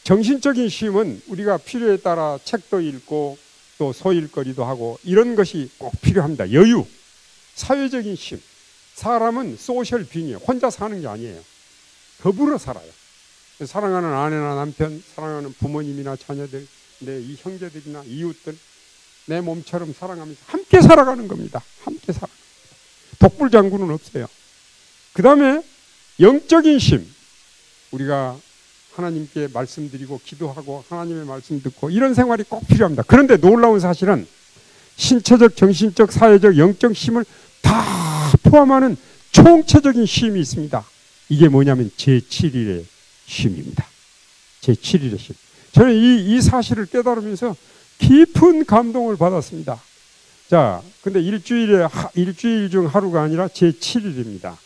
정신적인 쉼은 우리가 필요에 따라 책도 읽고 또 소일거리도 하고 이런 것이 꼭 필요합니다. 여유, 사회적인 쉼. 사람은 소셜 빙이에요. 혼자 사는 게 아니에요. 더불어 살아요. 사랑하는 아내나 남편, 사랑하는 부모님이나 자녀들, 내 이 형제들이나 이웃들, 내 몸처럼 사랑하면서 함께 살아가는 겁니다. 함께 살아가는 겁니다. 독불장군은 없어요. 그 다음에 영적인 쉼. 우리가 하나님께 말씀드리고 기도하고 하나님의 말씀 듣고 이런 생활이 꼭 필요합니다. 그런데 놀라운 사실은 신체적, 정신적, 사회적, 영적 쉼을 다 포함하는 총체적인 쉼이 있습니다. 이게 뭐냐면 제7일의 쉼입니다. 제7일의 쉼. 저는 이 사실을 깨달으면서 깊은 감동을 받았습니다. 자, 근데 일주일 중 하루가 아니라 제7일입니다.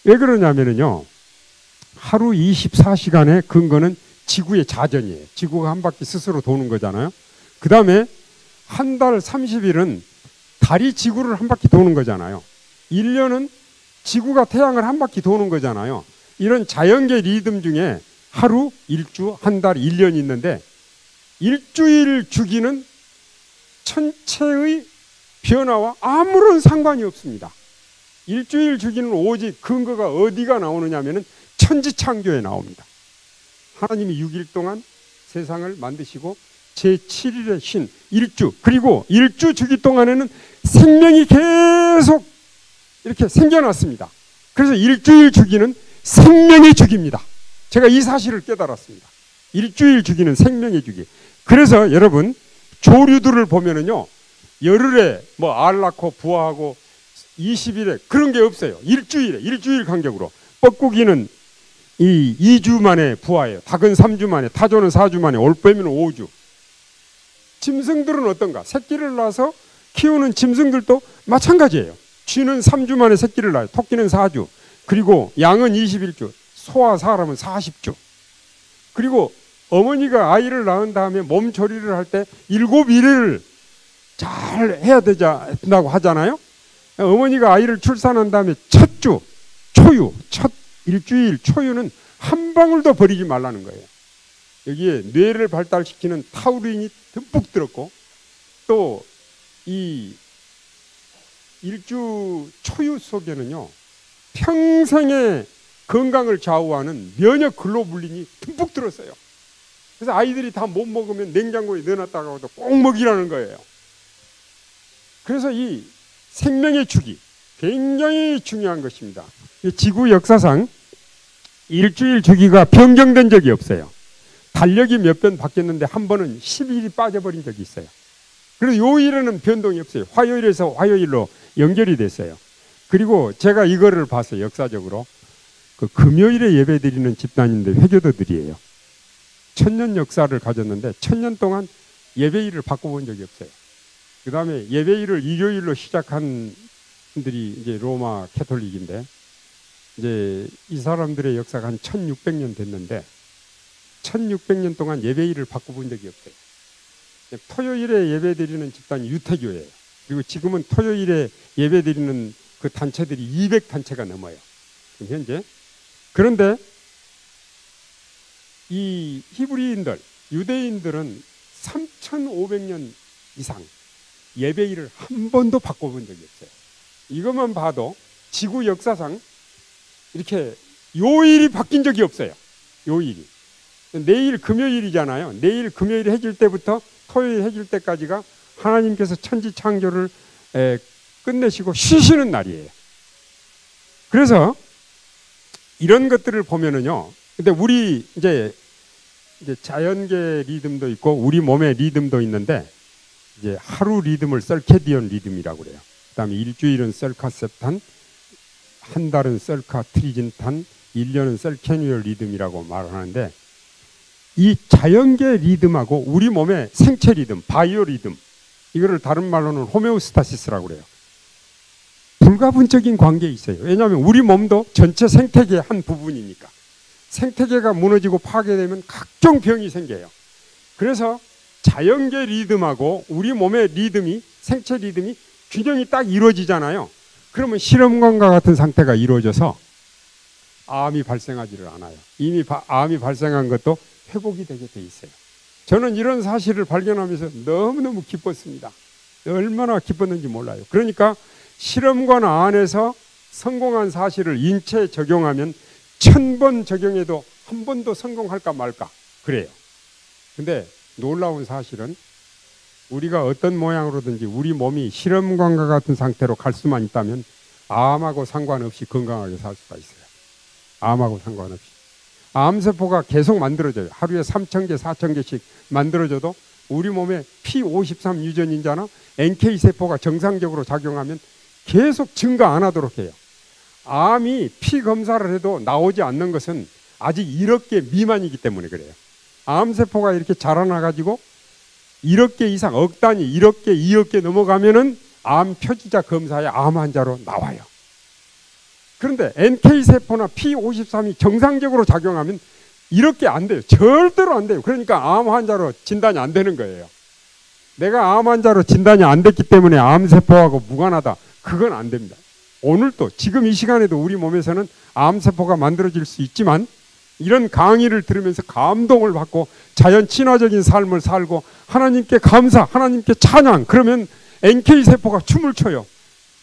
왜 그러냐면요, 하루 24시간의 근거는 지구의 자전이에요. 지구가 한 바퀴 스스로 도는 거잖아요. 그 다음에 한 달 30일은 달이 지구를 한 바퀴 도는 거잖아요. 1년은 지구가 태양을 한 바퀴 도는 거잖아요. 이런 자연계 리듬 중에 하루, 일주, 한 달, 1년이 있는데, 일주일 주기는 천체의 변화와 아무런 상관이 없습니다. 일주일 주기는 오직 근거가 어디가 나오느냐 하면은 천지창조에 나옵니다. 하나님이 6일 동안 세상을 만드시고 제7일의 신, 일주, 그리고 일주 주기 동안에는 생명이 계속 이렇게 생겨났습니다. 그래서 일주일 주기는 생명의 주기입니다. 제가 이 사실을 깨달았습니다. 일주일 주기는 생명의 주기. 그래서 여러분 조류들을 보면은요, 열흘에 뭐 알 낳고 부화하고 20일에 그런 게 없어요. 일주일에, 일주일 간격으로. 뻐꾸기는 2주 만에 부화해요. 닭은 3주 만에, 타조는 4주 만에, 올빼미는 5주. 짐승들은 어떤가? 새끼를 낳아서 키우는 짐승들도 마찬가지예요. 쥐는 3주 만에 새끼를 낳아요. 토끼는 4주. 그리고 양은 21주. 소와 사람은 40주. 그리고 어머니가 아이를 낳은 다음에 몸조리를 할 때 7일을 잘 해야 된다고 하잖아요. 어머니가 아이를 출산한 다음에 첫 주, 초유, 첫 일주일 초유는 한 방울도 버리지 말라는 거예요. 여기에 뇌를 발달시키는 타우린이 듬뿍 들었고, 또 이 일주 초유 속에는요, 평생의 건강을 좌우하는 면역 글로불린이 듬뿍 들었어요. 그래서 아이들이 다 못 먹으면 냉장고에 넣어놨다가도 꼭 먹이라는 거예요. 그래서 이 생명의 주기 굉장히 중요한 것입니다. 지구 역사상 일주일 주기가 변경된 적이 없어요. 달력이 몇 번 바뀌었는데 한 번은 10일이 빠져버린 적이 있어요. 그래서 요일에는 변동이 없어요. 화요일에서 화요일로 연결이 됐어요. 그리고 제가 이거를 봤어요. 역사적으로 그 금요일에 예배드리는 집단인데 회교도들이에요. 1000년 역사를 가졌는데 1000년 동안 예배일을 바꿔본 적이 없어요. 그 다음에 예배일을 일요일로 시작한 분들이 이제 로마 캐톨릭인데, 이제 이 사람들의 역사가 한 1600년 됐는데 1600년 동안 예배일을 바꿔본 적이 없어요. 토요일에 예배드리는 집단이 유태교예요. 그리고 지금은 토요일에 예배드리는 그 단체들이 200단체가 넘어요. 현재. 그런데 이 히브리인들, 유대인들은 3500년 이상 예배일을 한 번도 바꿔본 적이 없어요. 이것만 봐도 지구 역사상 이렇게 요일이 바뀐 적이 없어요. 요일이. 내일 금요일이잖아요. 내일 금요일 해질 때부터 토요일 해질 때까지가 하나님께서 천지 창조를 끝내시고 쉬시는 날이에요. 그래서 이런 것들을 보면은요. 근데 우리 이제 자연계 리듬도 있고 우리 몸의 리듬도 있는데, 이제 하루 리듬을 셀케디언 리듬이라고 그래요. 그다음에 일주일은 셀카셉탄, 한 달은 셀카트리진탄, 1년은 셀케뉴얼 리듬이라고 말하는데, 이 자연계 리듬하고 우리 몸의 생체 리듬, 바이오 리듬, 이거를 다른 말로는 호메오스타시스라고 그래요. 불가분적인 관계에 있어요. 왜냐하면 우리 몸도 전체 생태계의 한 부분이니까. 생태계가 무너지고 파괴되면 각종 병이 생겨요. 그래서 자연계 리듬하고 우리 몸의 리듬이, 생체 리듬이 균형이 딱 이루어지잖아요. 그러면 실험관과 같은 상태가 이루어져서 암이 발생하지를 않아요. 이미 암이 발생한 것도 회복이 되게 돼 있어요. 저는 이런 사실을 발견하면서 너무너무 기뻤습니다. 얼마나 기뻤는지 몰라요. 그러니까 실험관 안에서 성공한 사실을 인체에 적용하면 1000번 적용해도 한 번도 성공할까 말까 그래요. 근데 놀라운 사실은 우리가 어떤 모양으로든지 우리 몸이 실험관과 같은 상태로 갈 수만 있다면 암하고 상관없이 건강하게 살 수가 있어요. 암하고 상관없이. 암세포가 계속 만들어져요. 하루에 3000개, 4000개씩 만들어져도 우리 몸에 P53 유전인자나 NK세포가 정상적으로 작용하면 계속 증가 안 하도록 해요. 암이 피 검사를 해도 나오지 않는 것은 아직 1억 개 미만이기 때문에 그래요. 암세포가 이렇게 자라나가지고 1억 개 이상, 억 단위, 1억 개, 2억 개 넘어가면은 암 표지자 검사에 암 환자로 나와요. 그런데 NK세포나 P53이 정상적으로 작용하면 이렇게 안 돼요. 절대로 안 돼요. 그러니까 암 환자로 진단이 안 되는 거예요. 내가 암 환자로 진단이 안 됐기 때문에 암세포하고 무관하다. 그건 안 됩니다. 오늘도 지금 이 시간에도 우리 몸에서는 암세포가 만들어질 수 있지만, 이런 강의를 들으면서 감동을 받고 자연 친화적인 삶을 살고 하나님께 감사, 하나님께 찬양, 그러면 NK세포가 춤을 춰요.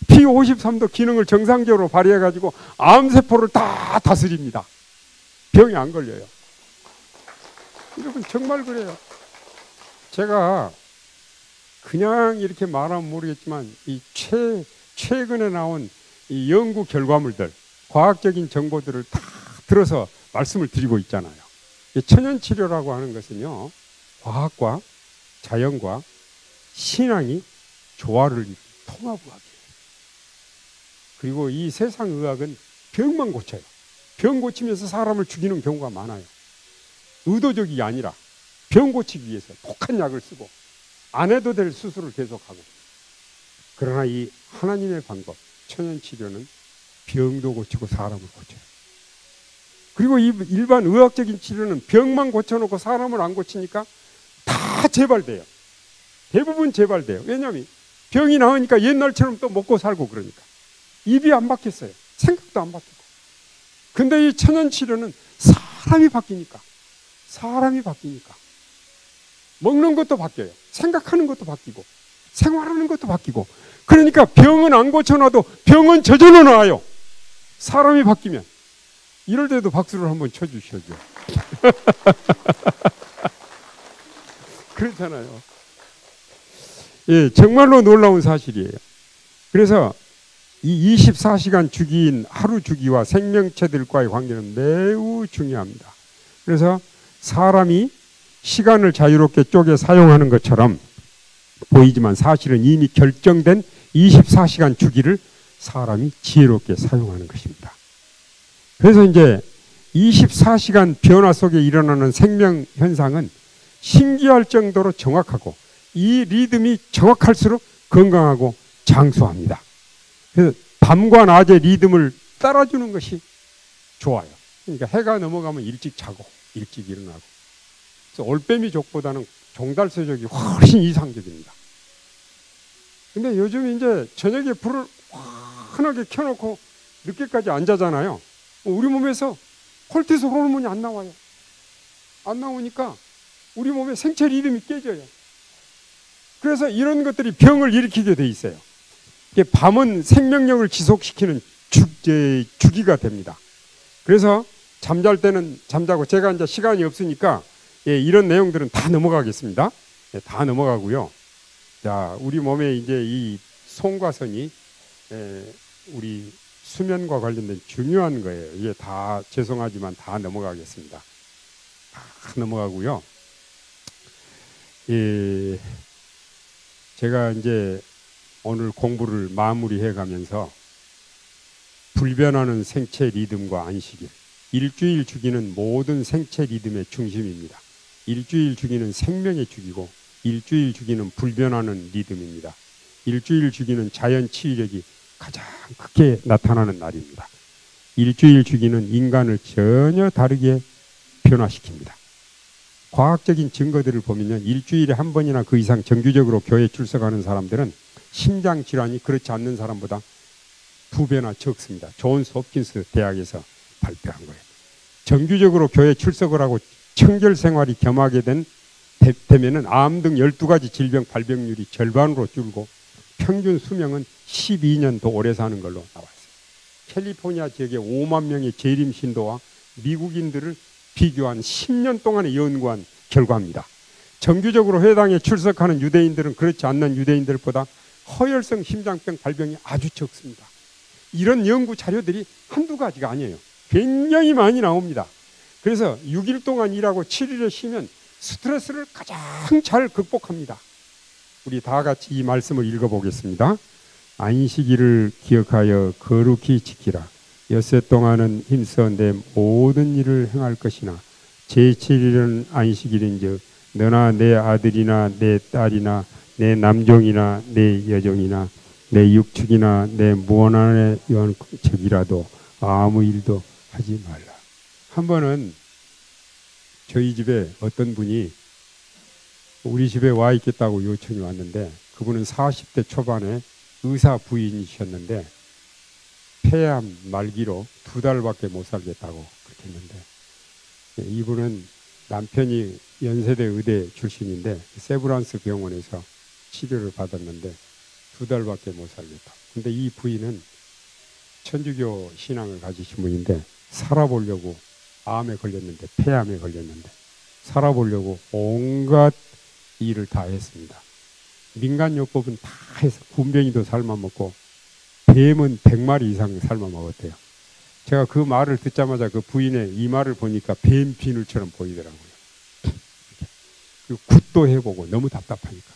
P53도 기능을 정상적으로 발휘해가지고 암세포를 다 다스립니다. 병이 안 걸려요. 여러분 정말 그래요. 제가 그냥 이렇게 말하면 모르겠지만 이 최근에 나온 이 연구 결과물들, 과학적인 정보들을 다 들어서 말씀을 드리고 있잖아요. 천연치료라고 하는 것은요, 과학과 자연과 신앙이 조화를 이루는 통합의학이에요. 그리고 이 세상 의학은 병만 고쳐요. 병 고치면서 사람을 죽이는 경우가 많아요. 의도적이 아니라 병 고치기 위해서 독한 약을 쓰고 안 해도 될 수술을 계속하고. 그러나 이 하나님의 방법, 천연치료는 병도 고치고 사람을 고쳐요. 그리고 이 일반 의학적인 치료는 병만 고쳐놓고 사람을 안 고치니까 다 재발돼요. 대부분 재발돼요. 왜냐하면 병이 나으니까 옛날처럼 또 먹고 살고 그러니까. 입이 안 바뀌었어요. 생각도 안 바뀌고. 근데 이 천연치료는 사람이 바뀌니까 먹는 것도 바뀌어요. 생각하는 것도 바뀌고 생활하는 것도 바뀌고. 그러니까 병은 안 고쳐놔도 병은 저절로 나아요. 사람이 바뀌면. 이럴 때도 박수를 한번 쳐주셔야죠. 그렇잖아요. 예, 정말로 놀라운 사실이에요. 그래서 이 24시간 주기인 하루 주기와 생명체들과의 관계는 매우 중요합니다. 그래서 사람이 시간을 자유롭게 쪼개 사용하는 것처럼 보이지만 사실은 이미 결정된 24시간 주기를 사람이 지혜롭게 사용하는 것입니다. 그래서 이제 24시간 변화 속에 일어나는 생명 현상은 신기할 정도로 정확하고 이 리듬이 정확할수록 건강하고 장수합니다. 그래서 밤과 낮의 리듬을 따라주는 것이 좋아요. 그러니까 해가 넘어가면 일찍 자고 일찍 일어나고. 그래서 올빼미족보다는 종달새족이 훨씬 이상적입니다. 근데 요즘 이제 저녁에 불을 환하게 켜놓고 늦게까지 안 자잖아요. 우리 몸에서 콜티솔 호르몬이 안 나와요. 안 나오니까 우리 몸의 생체 리듬이 깨져요. 그래서 이런 것들이 병을 일으키게 돼 있어요. 밤은 생명력을 지속시키는 주기가 됩니다. 그래서 잠잘 때는 잠자고, 제가 이제 시간이 없으니까 이런 내용들은 다 넘어가겠습니다. 다 넘어가고요. 자, 우리 몸에 이제 이 송과선이 우리 수면과 관련된 중요한 거예요. 이게 다 죄송하지만 다 넘어가겠습니다. 다 넘어가고요. 제가 이제 오늘 공부를 마무리해 가면서 불변하는 생체 리듬과 안식일, 일주일 주기는 모든 생체 리듬의 중심입니다. 일주일 주기는 생명의 주기고 일주일 주기는 불변하는 리듬입니다. 일주일 주기는 자연 치유력이 가장 크게 나타나는 날입니다. 일주일 주기는 인간을 전혀 다르게 변화시킵니다. 과학적인 증거들을 보면요, 일주일에 한 번이나 그 이상 정규적으로 교회에 출석하는 사람들은 심장질환이 그렇지 않는 사람보다 2배나 적습니다. 존스 홉킨스 대학에서 발표한 거예요. 정규적으로 교회에 출석을 하고 청결 생활이 겸하게 되면은 암 등 12가지 질병 발병률이 절반으로 줄고 평균 수명은 12년 더 오래 사는 걸로 나왔어요. 캘리포니아 지역의 5만 명의 재림 신도와 미국인들을 비교한 10년 동안에 연구한 결과입니다. 정규적으로 회당에 출석하는 유대인들은 그렇지 않는 유대인들보다 허혈성 심장병 발병이 아주 적습니다. 이런 연구 자료들이 한두 가지가 아니에요. 굉장히 많이 나옵니다. 그래서 6일 동안 일하고 7일에 쉬면 스트레스를 가장 잘 극복합니다. 우리 다 같이 이 말씀을 읽어보겠습니다. 안식일을 기억하여 거룩히 지키라. 엿새 동안은 힘써 내 모든 일을 행할 것이나 제7일은 안식일인즉 너나 내 아들이나 내 딸이나 내 남종이나 내 여종이나 내 육축이나 내 무언한의 영적이라도 아무 일도 하지 말라. 한 번은 저희 집에 어떤 분이 우리 집에 와 있겠다고 요청이 왔는데, 그분은 40대 초반에 의사 부인이셨는데 폐암 말기로 2달밖에 못 살겠다고 그렇게 했는데, 이분은 남편이 연세대 의대 출신인데 세브란스 병원에서 치료를 받았는데 2달밖에 못 살겠다. 근데 이 부인은 천주교 신앙을 가지신 분인데 살아보려고 암에 걸렸는데, 폐암에 걸렸는데 살아보려고 온갖 일을 다 했습니다. 민간요법은 다 해서 군뱅이도 삶아먹고 뱀은 100마리 이상 삶아먹었대요. 제가 그 말을 듣자마자 그 부인의 이 말을 보니까 뱀 비늘처럼 보이더라고요. 그 굿도 해보고 너무 답답하니까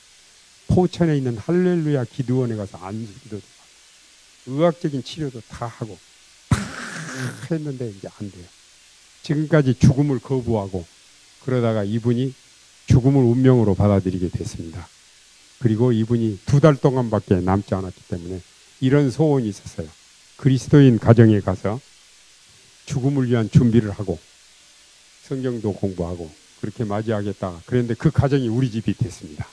포천에 있는 할렐루야 기도원에 가서 안수기도도 하고 의학적인 치료도 다 하고 다 했는데 이제 안 돼요. 지금까지 죽음을 거부하고 그러다가 이분이 죽음을 운명으로 받아들이게 됐습니다. 그리고 이분이 2달 동안밖에 남지 않았기 때문에 이런 소원이 있었어요. 그리스도인 가정에 가서 죽음을 위한 준비를 하고 성경도 공부하고 그렇게 맞이하겠다. 그런데 그 가정이 우리 집이 됐습니다.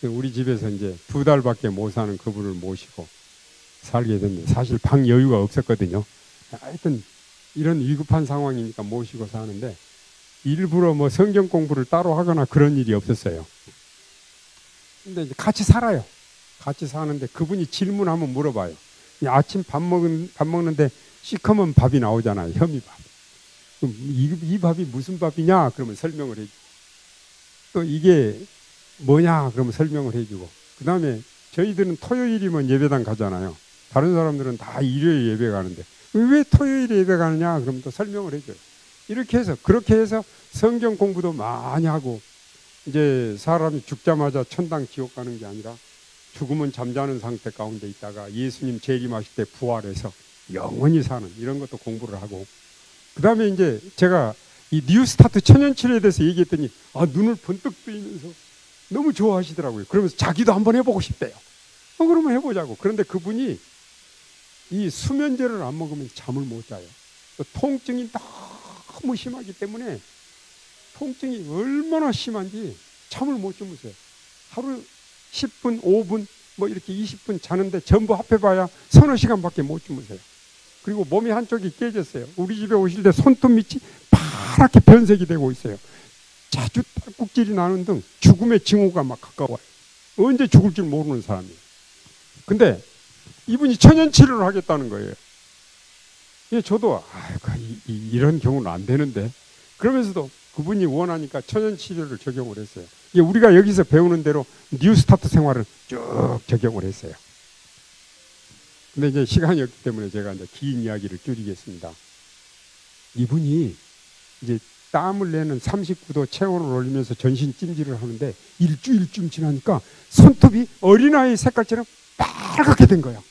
우리 집에서 이제 2달밖에 못 사는 그분을 모시고 살게 됐는데 사실 방 여유가 없었거든요. 하여튼 이런 위급한 상황이니까 모시고 사는데 일부러 뭐 성경 공부를 따로 하거나 그런 일이 없었어요. 근데 이제 같이 살아요. 같이 사는데 그분이 질문하면 물어봐요. 아침 밥 먹는데 시커먼 밥이 나오잖아요. 현미밥. 그럼 이 밥이 무슨 밥이냐? 그러면 설명을 해주고 또 이게 뭐냐? 그러면 설명을 해주고 그 다음에 저희들은 토요일이면 예배당 가잖아요. 다른 사람들은 다 일요일 예배 가는데 왜 토요일에 예배 가느냐? 그러면 또 설명을 해줘요. 이렇게 해서 그렇게 해서 성경 공부도 많이 하고 이제 사람이 죽자마자 천당 지옥 가는 게 아니라 죽으면 잠자는 상태 가운데 있다가 예수님 재림하실 때 부활해서 영원히 사는 이런 것도 공부를 하고 그 다음에 이제 제가 이 뉴스타트 천연치료에 대해서 얘기했더니 눈을 번뜩 뜨이면서 너무 좋아하시더라고요. 그러면서 자기도 한번 해보고 싶대요. 그러면 해보자고. 그런데 그분이 이 수면제를 안 먹으면 잠을 못 자요. 또 통증이 너무 심하기 때문에 통증이 얼마나 심한지 잠을 못 주무세요. 하루 10분, 5분, 뭐 이렇게 20분 자는데 전부 합해봐야 서너 시간밖에 못 주무세요. 그리고 몸이 한쪽이 깨졌어요. 우리 집에 오실 때 손톱 밑이 파랗게 변색이 되고 있어요. 자주 딸꾹질이 나는 등 죽음의 징후가 막 가까워요. 언제 죽을 줄 모르는 사람이에요. 근데 이분이 천연치료를 하겠다는 거예요. 저도 이런 경우는 안 되는데 그러면서도 그분이 원하니까 천연치료를 적용을 했어요. 우리가 여기서 배우는 대로 뉴스타트 생활을 쭉 적용을 했어요. 근데 이제 시간이 없기 때문에 제가 이제 긴 이야기를 줄이겠습니다. 이분이 이제 땀을 내는 39도 체온을 올리면서 전신 찜질을 하는데 일주일쯤 지나니까 손톱이 어린아이 색깔처럼 빨갛게 된 거예요.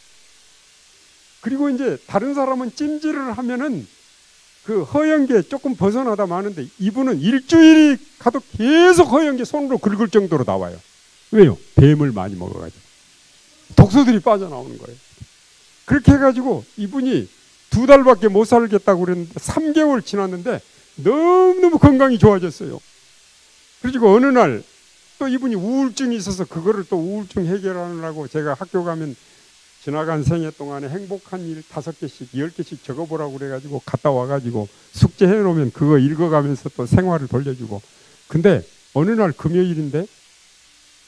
그리고 이제 다른 사람은 찜질을 하면은 그 허연 게 조금 벗어나다 마는데 이분은 일주일이 가도 계속 허연 게 손으로 긁을 정도로 나와요. 왜요? 뱀을 많이 먹어가지고 독소들이 빠져나오는 거예요. 그렇게 해가지고 이분이 2달밖에 못 살겠다고 그랬는데 3개월 지났는데 너무너무 건강이 좋아졌어요. 그리고 어느 날 또 이분이 우울증이 있어서 그거를 또 우울증 해결하느라고 제가 학교 가면 지나간 생애 동안에 행복한 일 5개씩 10개씩 적어보라고 그래가지고 갔다 와가지고 숙제해 놓으면 그거 읽어가면서 또 생활을 돌려주고 근데 어느 날 금요일인데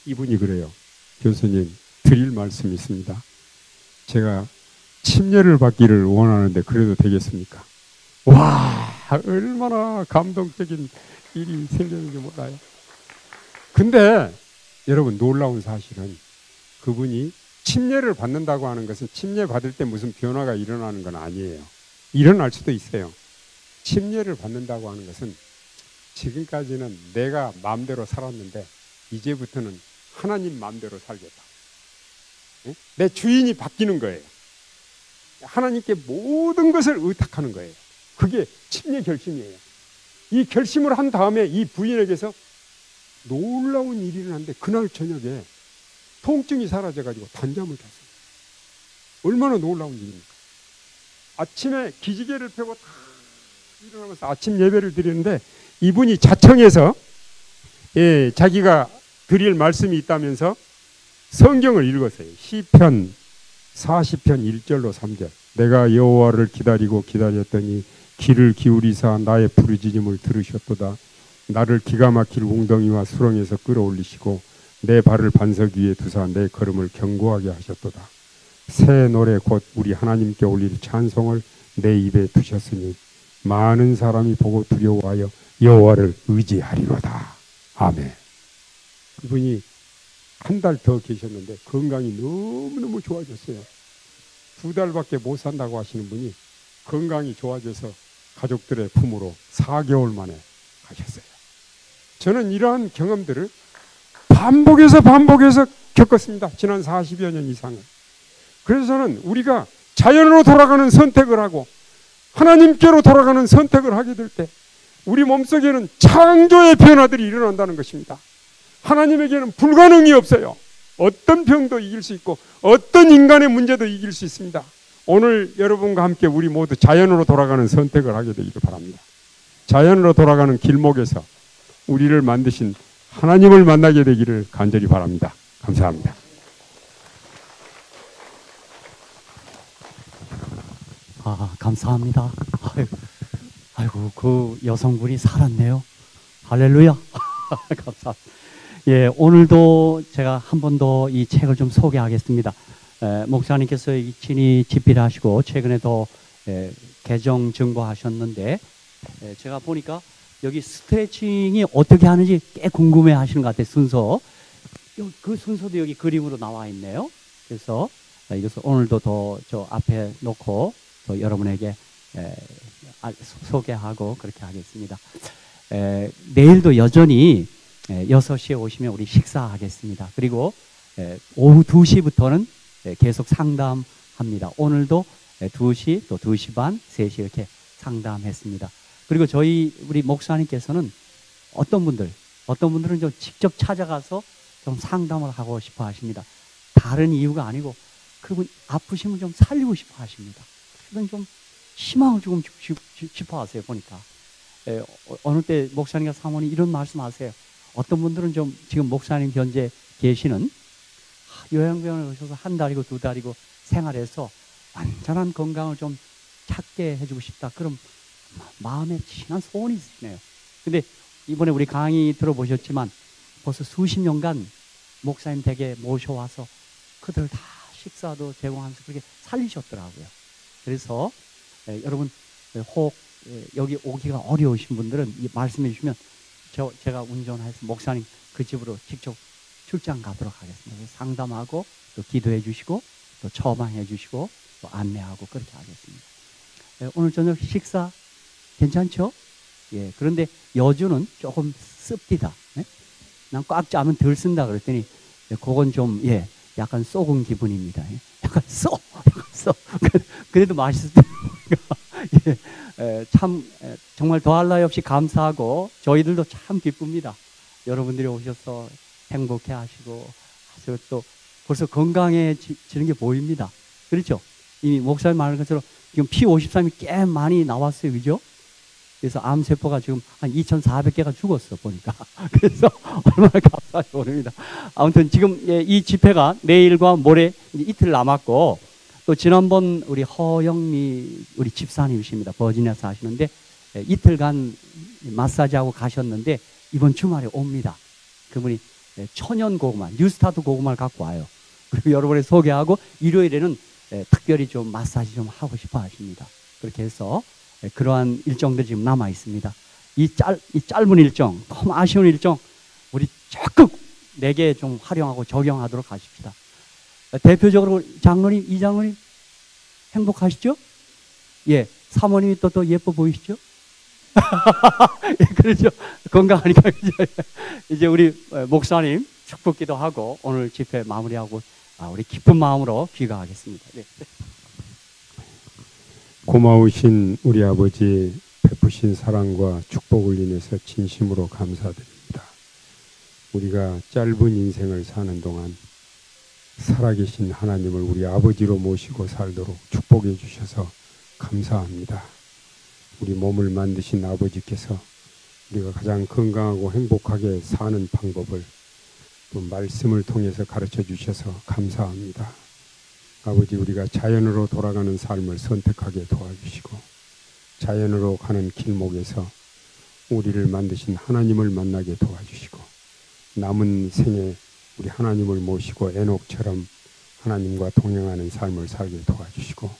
이분이 그래요. 교수님 드릴 말씀이 있습니다. 제가 침례를 받기를 원하는데 그래도 되겠습니까? 와 얼마나 감동적인 일이 생겼는지 몰라요. 근데 여러분 놀라운 사실은 그분이 침례를 받는다고 하는 것은 침례 받을 때 무슨 변화가 일어나는 건 아니에요. 일어날 수도 있어요. 침례를 받는다고 하는 것은 지금까지는 내가 마음대로 살았는데 이제부터는 하나님 마음대로 살겠다. 내 주인이 바뀌는 거예요. 하나님께 모든 것을 의탁하는 거예요. 그게 침례 결심이에요. 이 결심을 한 다음에 이 부인에게서 놀라운 일이 일어났는데 그날 저녁에 통증이 사라져가지고 단잠을 잤어요. 얼마나 놀라운 일입니까? 아침에 기지개를 펴고 다 일어나면서 아침 예배를 드리는데 이분이 자청해서 자기가 드릴 말씀이 있다면서 성경을 읽었어요. 시편 40편 1절로 3절. 내가 여호와를 기다리고 기다렸더니 귀를 기울이사 나의 부르짖음을 들으셨도다. 나를 기가 막힐 웅덩이와 수렁에서 끌어올리시고 내 발을 반석 위에 두사 내 걸음을 견고하게 하셨도다. 새 노래 곧 우리 하나님께 올릴 찬송을 내 입에 두셨으니 많은 사람이 보고 두려워하여 여호와를 의지하리로다. 아멘. 이분이 한 달 더 계셨는데 건강이 너무너무 좋아졌어요. 2달밖에 못 산다고 하시는 분이 건강이 좋아져서 가족들의 품으로 4개월 만에 가셨어요. 저는 이러한 경험들을 반복해서 겪었습니다. 지난 40여 년 이상을. 그래서 저는 우리가 자연으로 돌아가는 선택을 하고 하나님께로 돌아가는 선택을 하게 될 때 우리 몸속에는 창조의 변화들이 일어난다는 것입니다. 하나님에게는 불가능이 없어요. 어떤 병도 이길 수 있고 어떤 인간의 문제도 이길 수 있습니다. 오늘 여러분과 함께 우리 모두 자연으로 돌아가는 선택을 하게 되기를 바랍니다. 자연으로 돌아가는 길목에서 우리를 만드신 하나님을 만나게 되기를 간절히 바랍니다. 감사합니다. 감사합니다. 아이고, 그 여성분이 살았네요. 할렐루야. 감사합니다. 예, 오늘도 제가 한 번 더 이 책을 좀 소개하겠습니다. 목사님께서 이 친히 집필하시고 최근에도 개정 증거하셨는데 제가 보니까 여기 스트레칭이 어떻게 하는지 꽤 궁금해 하시는 것 같아요. 순서. 그 순서도 여기 그림으로 나와 있네요. 그래서 이것을 오늘도 더 저 앞에 놓고 또 여러분에게 소개하고 그렇게 하겠습니다. 내일도 여전히 6시에 오시면 우리 식사하겠습니다. 그리고 오후 2시부터는 계속 상담합니다. 오늘도 2시, 또 2시 반, 3시 이렇게 상담했습니다. 그리고 우리 목사님께서는 어떤 분들은 좀 직접 찾아가서 좀 상담을 하고 싶어 하십니다. 다른 이유가 아니고 그분 아프시면 좀 살리고 싶어 하십니다. 그건 좀 희망을 주고 싶어 하세요, 보니까. 어느 때 목사님과 사모님 이런 말씀 하세요. 어떤 분들은 좀 지금 목사님 현재 계시는 요양병원에 오셔서 1달이고 2달이고 생활해서 완전한 건강을 좀 찾게 해주고 싶다. 그럼 마음에 진한 소원이 있으시네요. 근데 이번에 우리 강의 들어보셨지만 벌써 수십 년간 목사님 댁에 모셔와서 그들 다 식사도 제공하면서 그렇게 살리셨더라고요. 그래서 여러분 혹 여기 오기가 어려우신 분들은 말씀해 주시면 제가 운전해서 목사님 그 집으로 직접 출장 가도록 하겠습니다. 상담하고 또 기도해 주시고 또 처방해 주시고 또 안내하고 그렇게 하겠습니다. 오늘 저녁 식사 괜찮죠? 예. 그런데 여주는 조금 씁디다. 네? 난 꽉 짜면 덜 쓴다 그랬더니 그건 좀 약간 쏘은 기분입니다. 약간 쏘. 그래도 맛있을 때 참 정말 더할 나위 없이 감사하고 저희들도 참 기쁩니다. 여러분들이 오셔서 행복해 하시고 또 벌써 건강해지는 게 보입니다. 그렇죠? 이미 목사님 말한 것처럼 지금 P53이 꽤 많이 나왔어요. 그죠? 그래서 암세포가 지금 한 2,400개가 죽었어 보니까. 그래서 얼마나 감사하게 모릅니다. 아무튼 지금 이 집회가 내일과 모레 이틀 남았고 또 지난번 우리 허영미 우리 집사님이십니다. 버지니아 사시는데 이틀간 마사지하고 가셨는데 이번 주말에 옵니다. 그분이 천연 고구마, 뉴스타트 고구마를 갖고 와요. 그리고 여러분에 소개하고 일요일에는 특별히 좀 마사지 좀 하고 싶어 하십니다. 그렇게 해서 그러한 일정들이 지금 남아 있습니다. 이 짧은 일정, 너무 아쉬운 일정 우리 적극 내게 좀 활용하고 적용하도록 하십시다. 대표적으로 장로님, 이장로님 행복하시죠? 예, 사모님이 또 예뻐 보이시죠? 예, 그렇죠. 건강하니까 이제 우리 목사님 축복기도 하고 오늘 집회 마무리하고 우리 기쁜 마음으로 귀가하겠습니다. 네. 고마우신 우리 아버지 베푸신 사랑과 축복을 인해서 진심으로 감사드립니다. 우리가 짧은 인생을 사는 동안 살아계신 하나님을 우리 아버지로 모시고 살도록 축복해 주셔서 감사합니다. 우리 몸을 만드신 아버지께서 우리가 가장 건강하고 행복하게 사는 방법을 또 말씀을 통해서 가르쳐 주셔서 감사합니다. 아버지, 우리가 자연으로 돌아가는 삶을 선택하게 도와주시고 자연으로 가는 길목에서 우리를 만드신 하나님을 만나게 도와주시고 남은 생에 우리 하나님을 모시고 에녹처럼 하나님과 동행하는 삶을 살게 도와주시고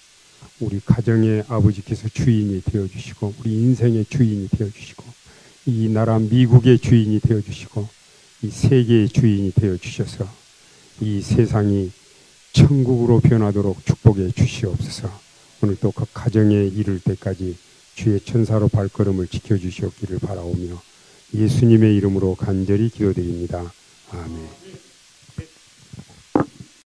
우리 가정의 아버지께서 주인이 되어주시고 우리 인생의 주인이 되어주시고 이 나라 미국의 주인이 되어주시고 이 세계의 주인이 되어 주셔서 이 세상이 천국으로 변하도록 축복해 주시옵소서. 오늘 또 그 가정에 이를 때까지 주의 천사로 발걸음을 지켜주시옵기를 바라오며 예수님의 이름으로 간절히 기도드립니다. 아멘.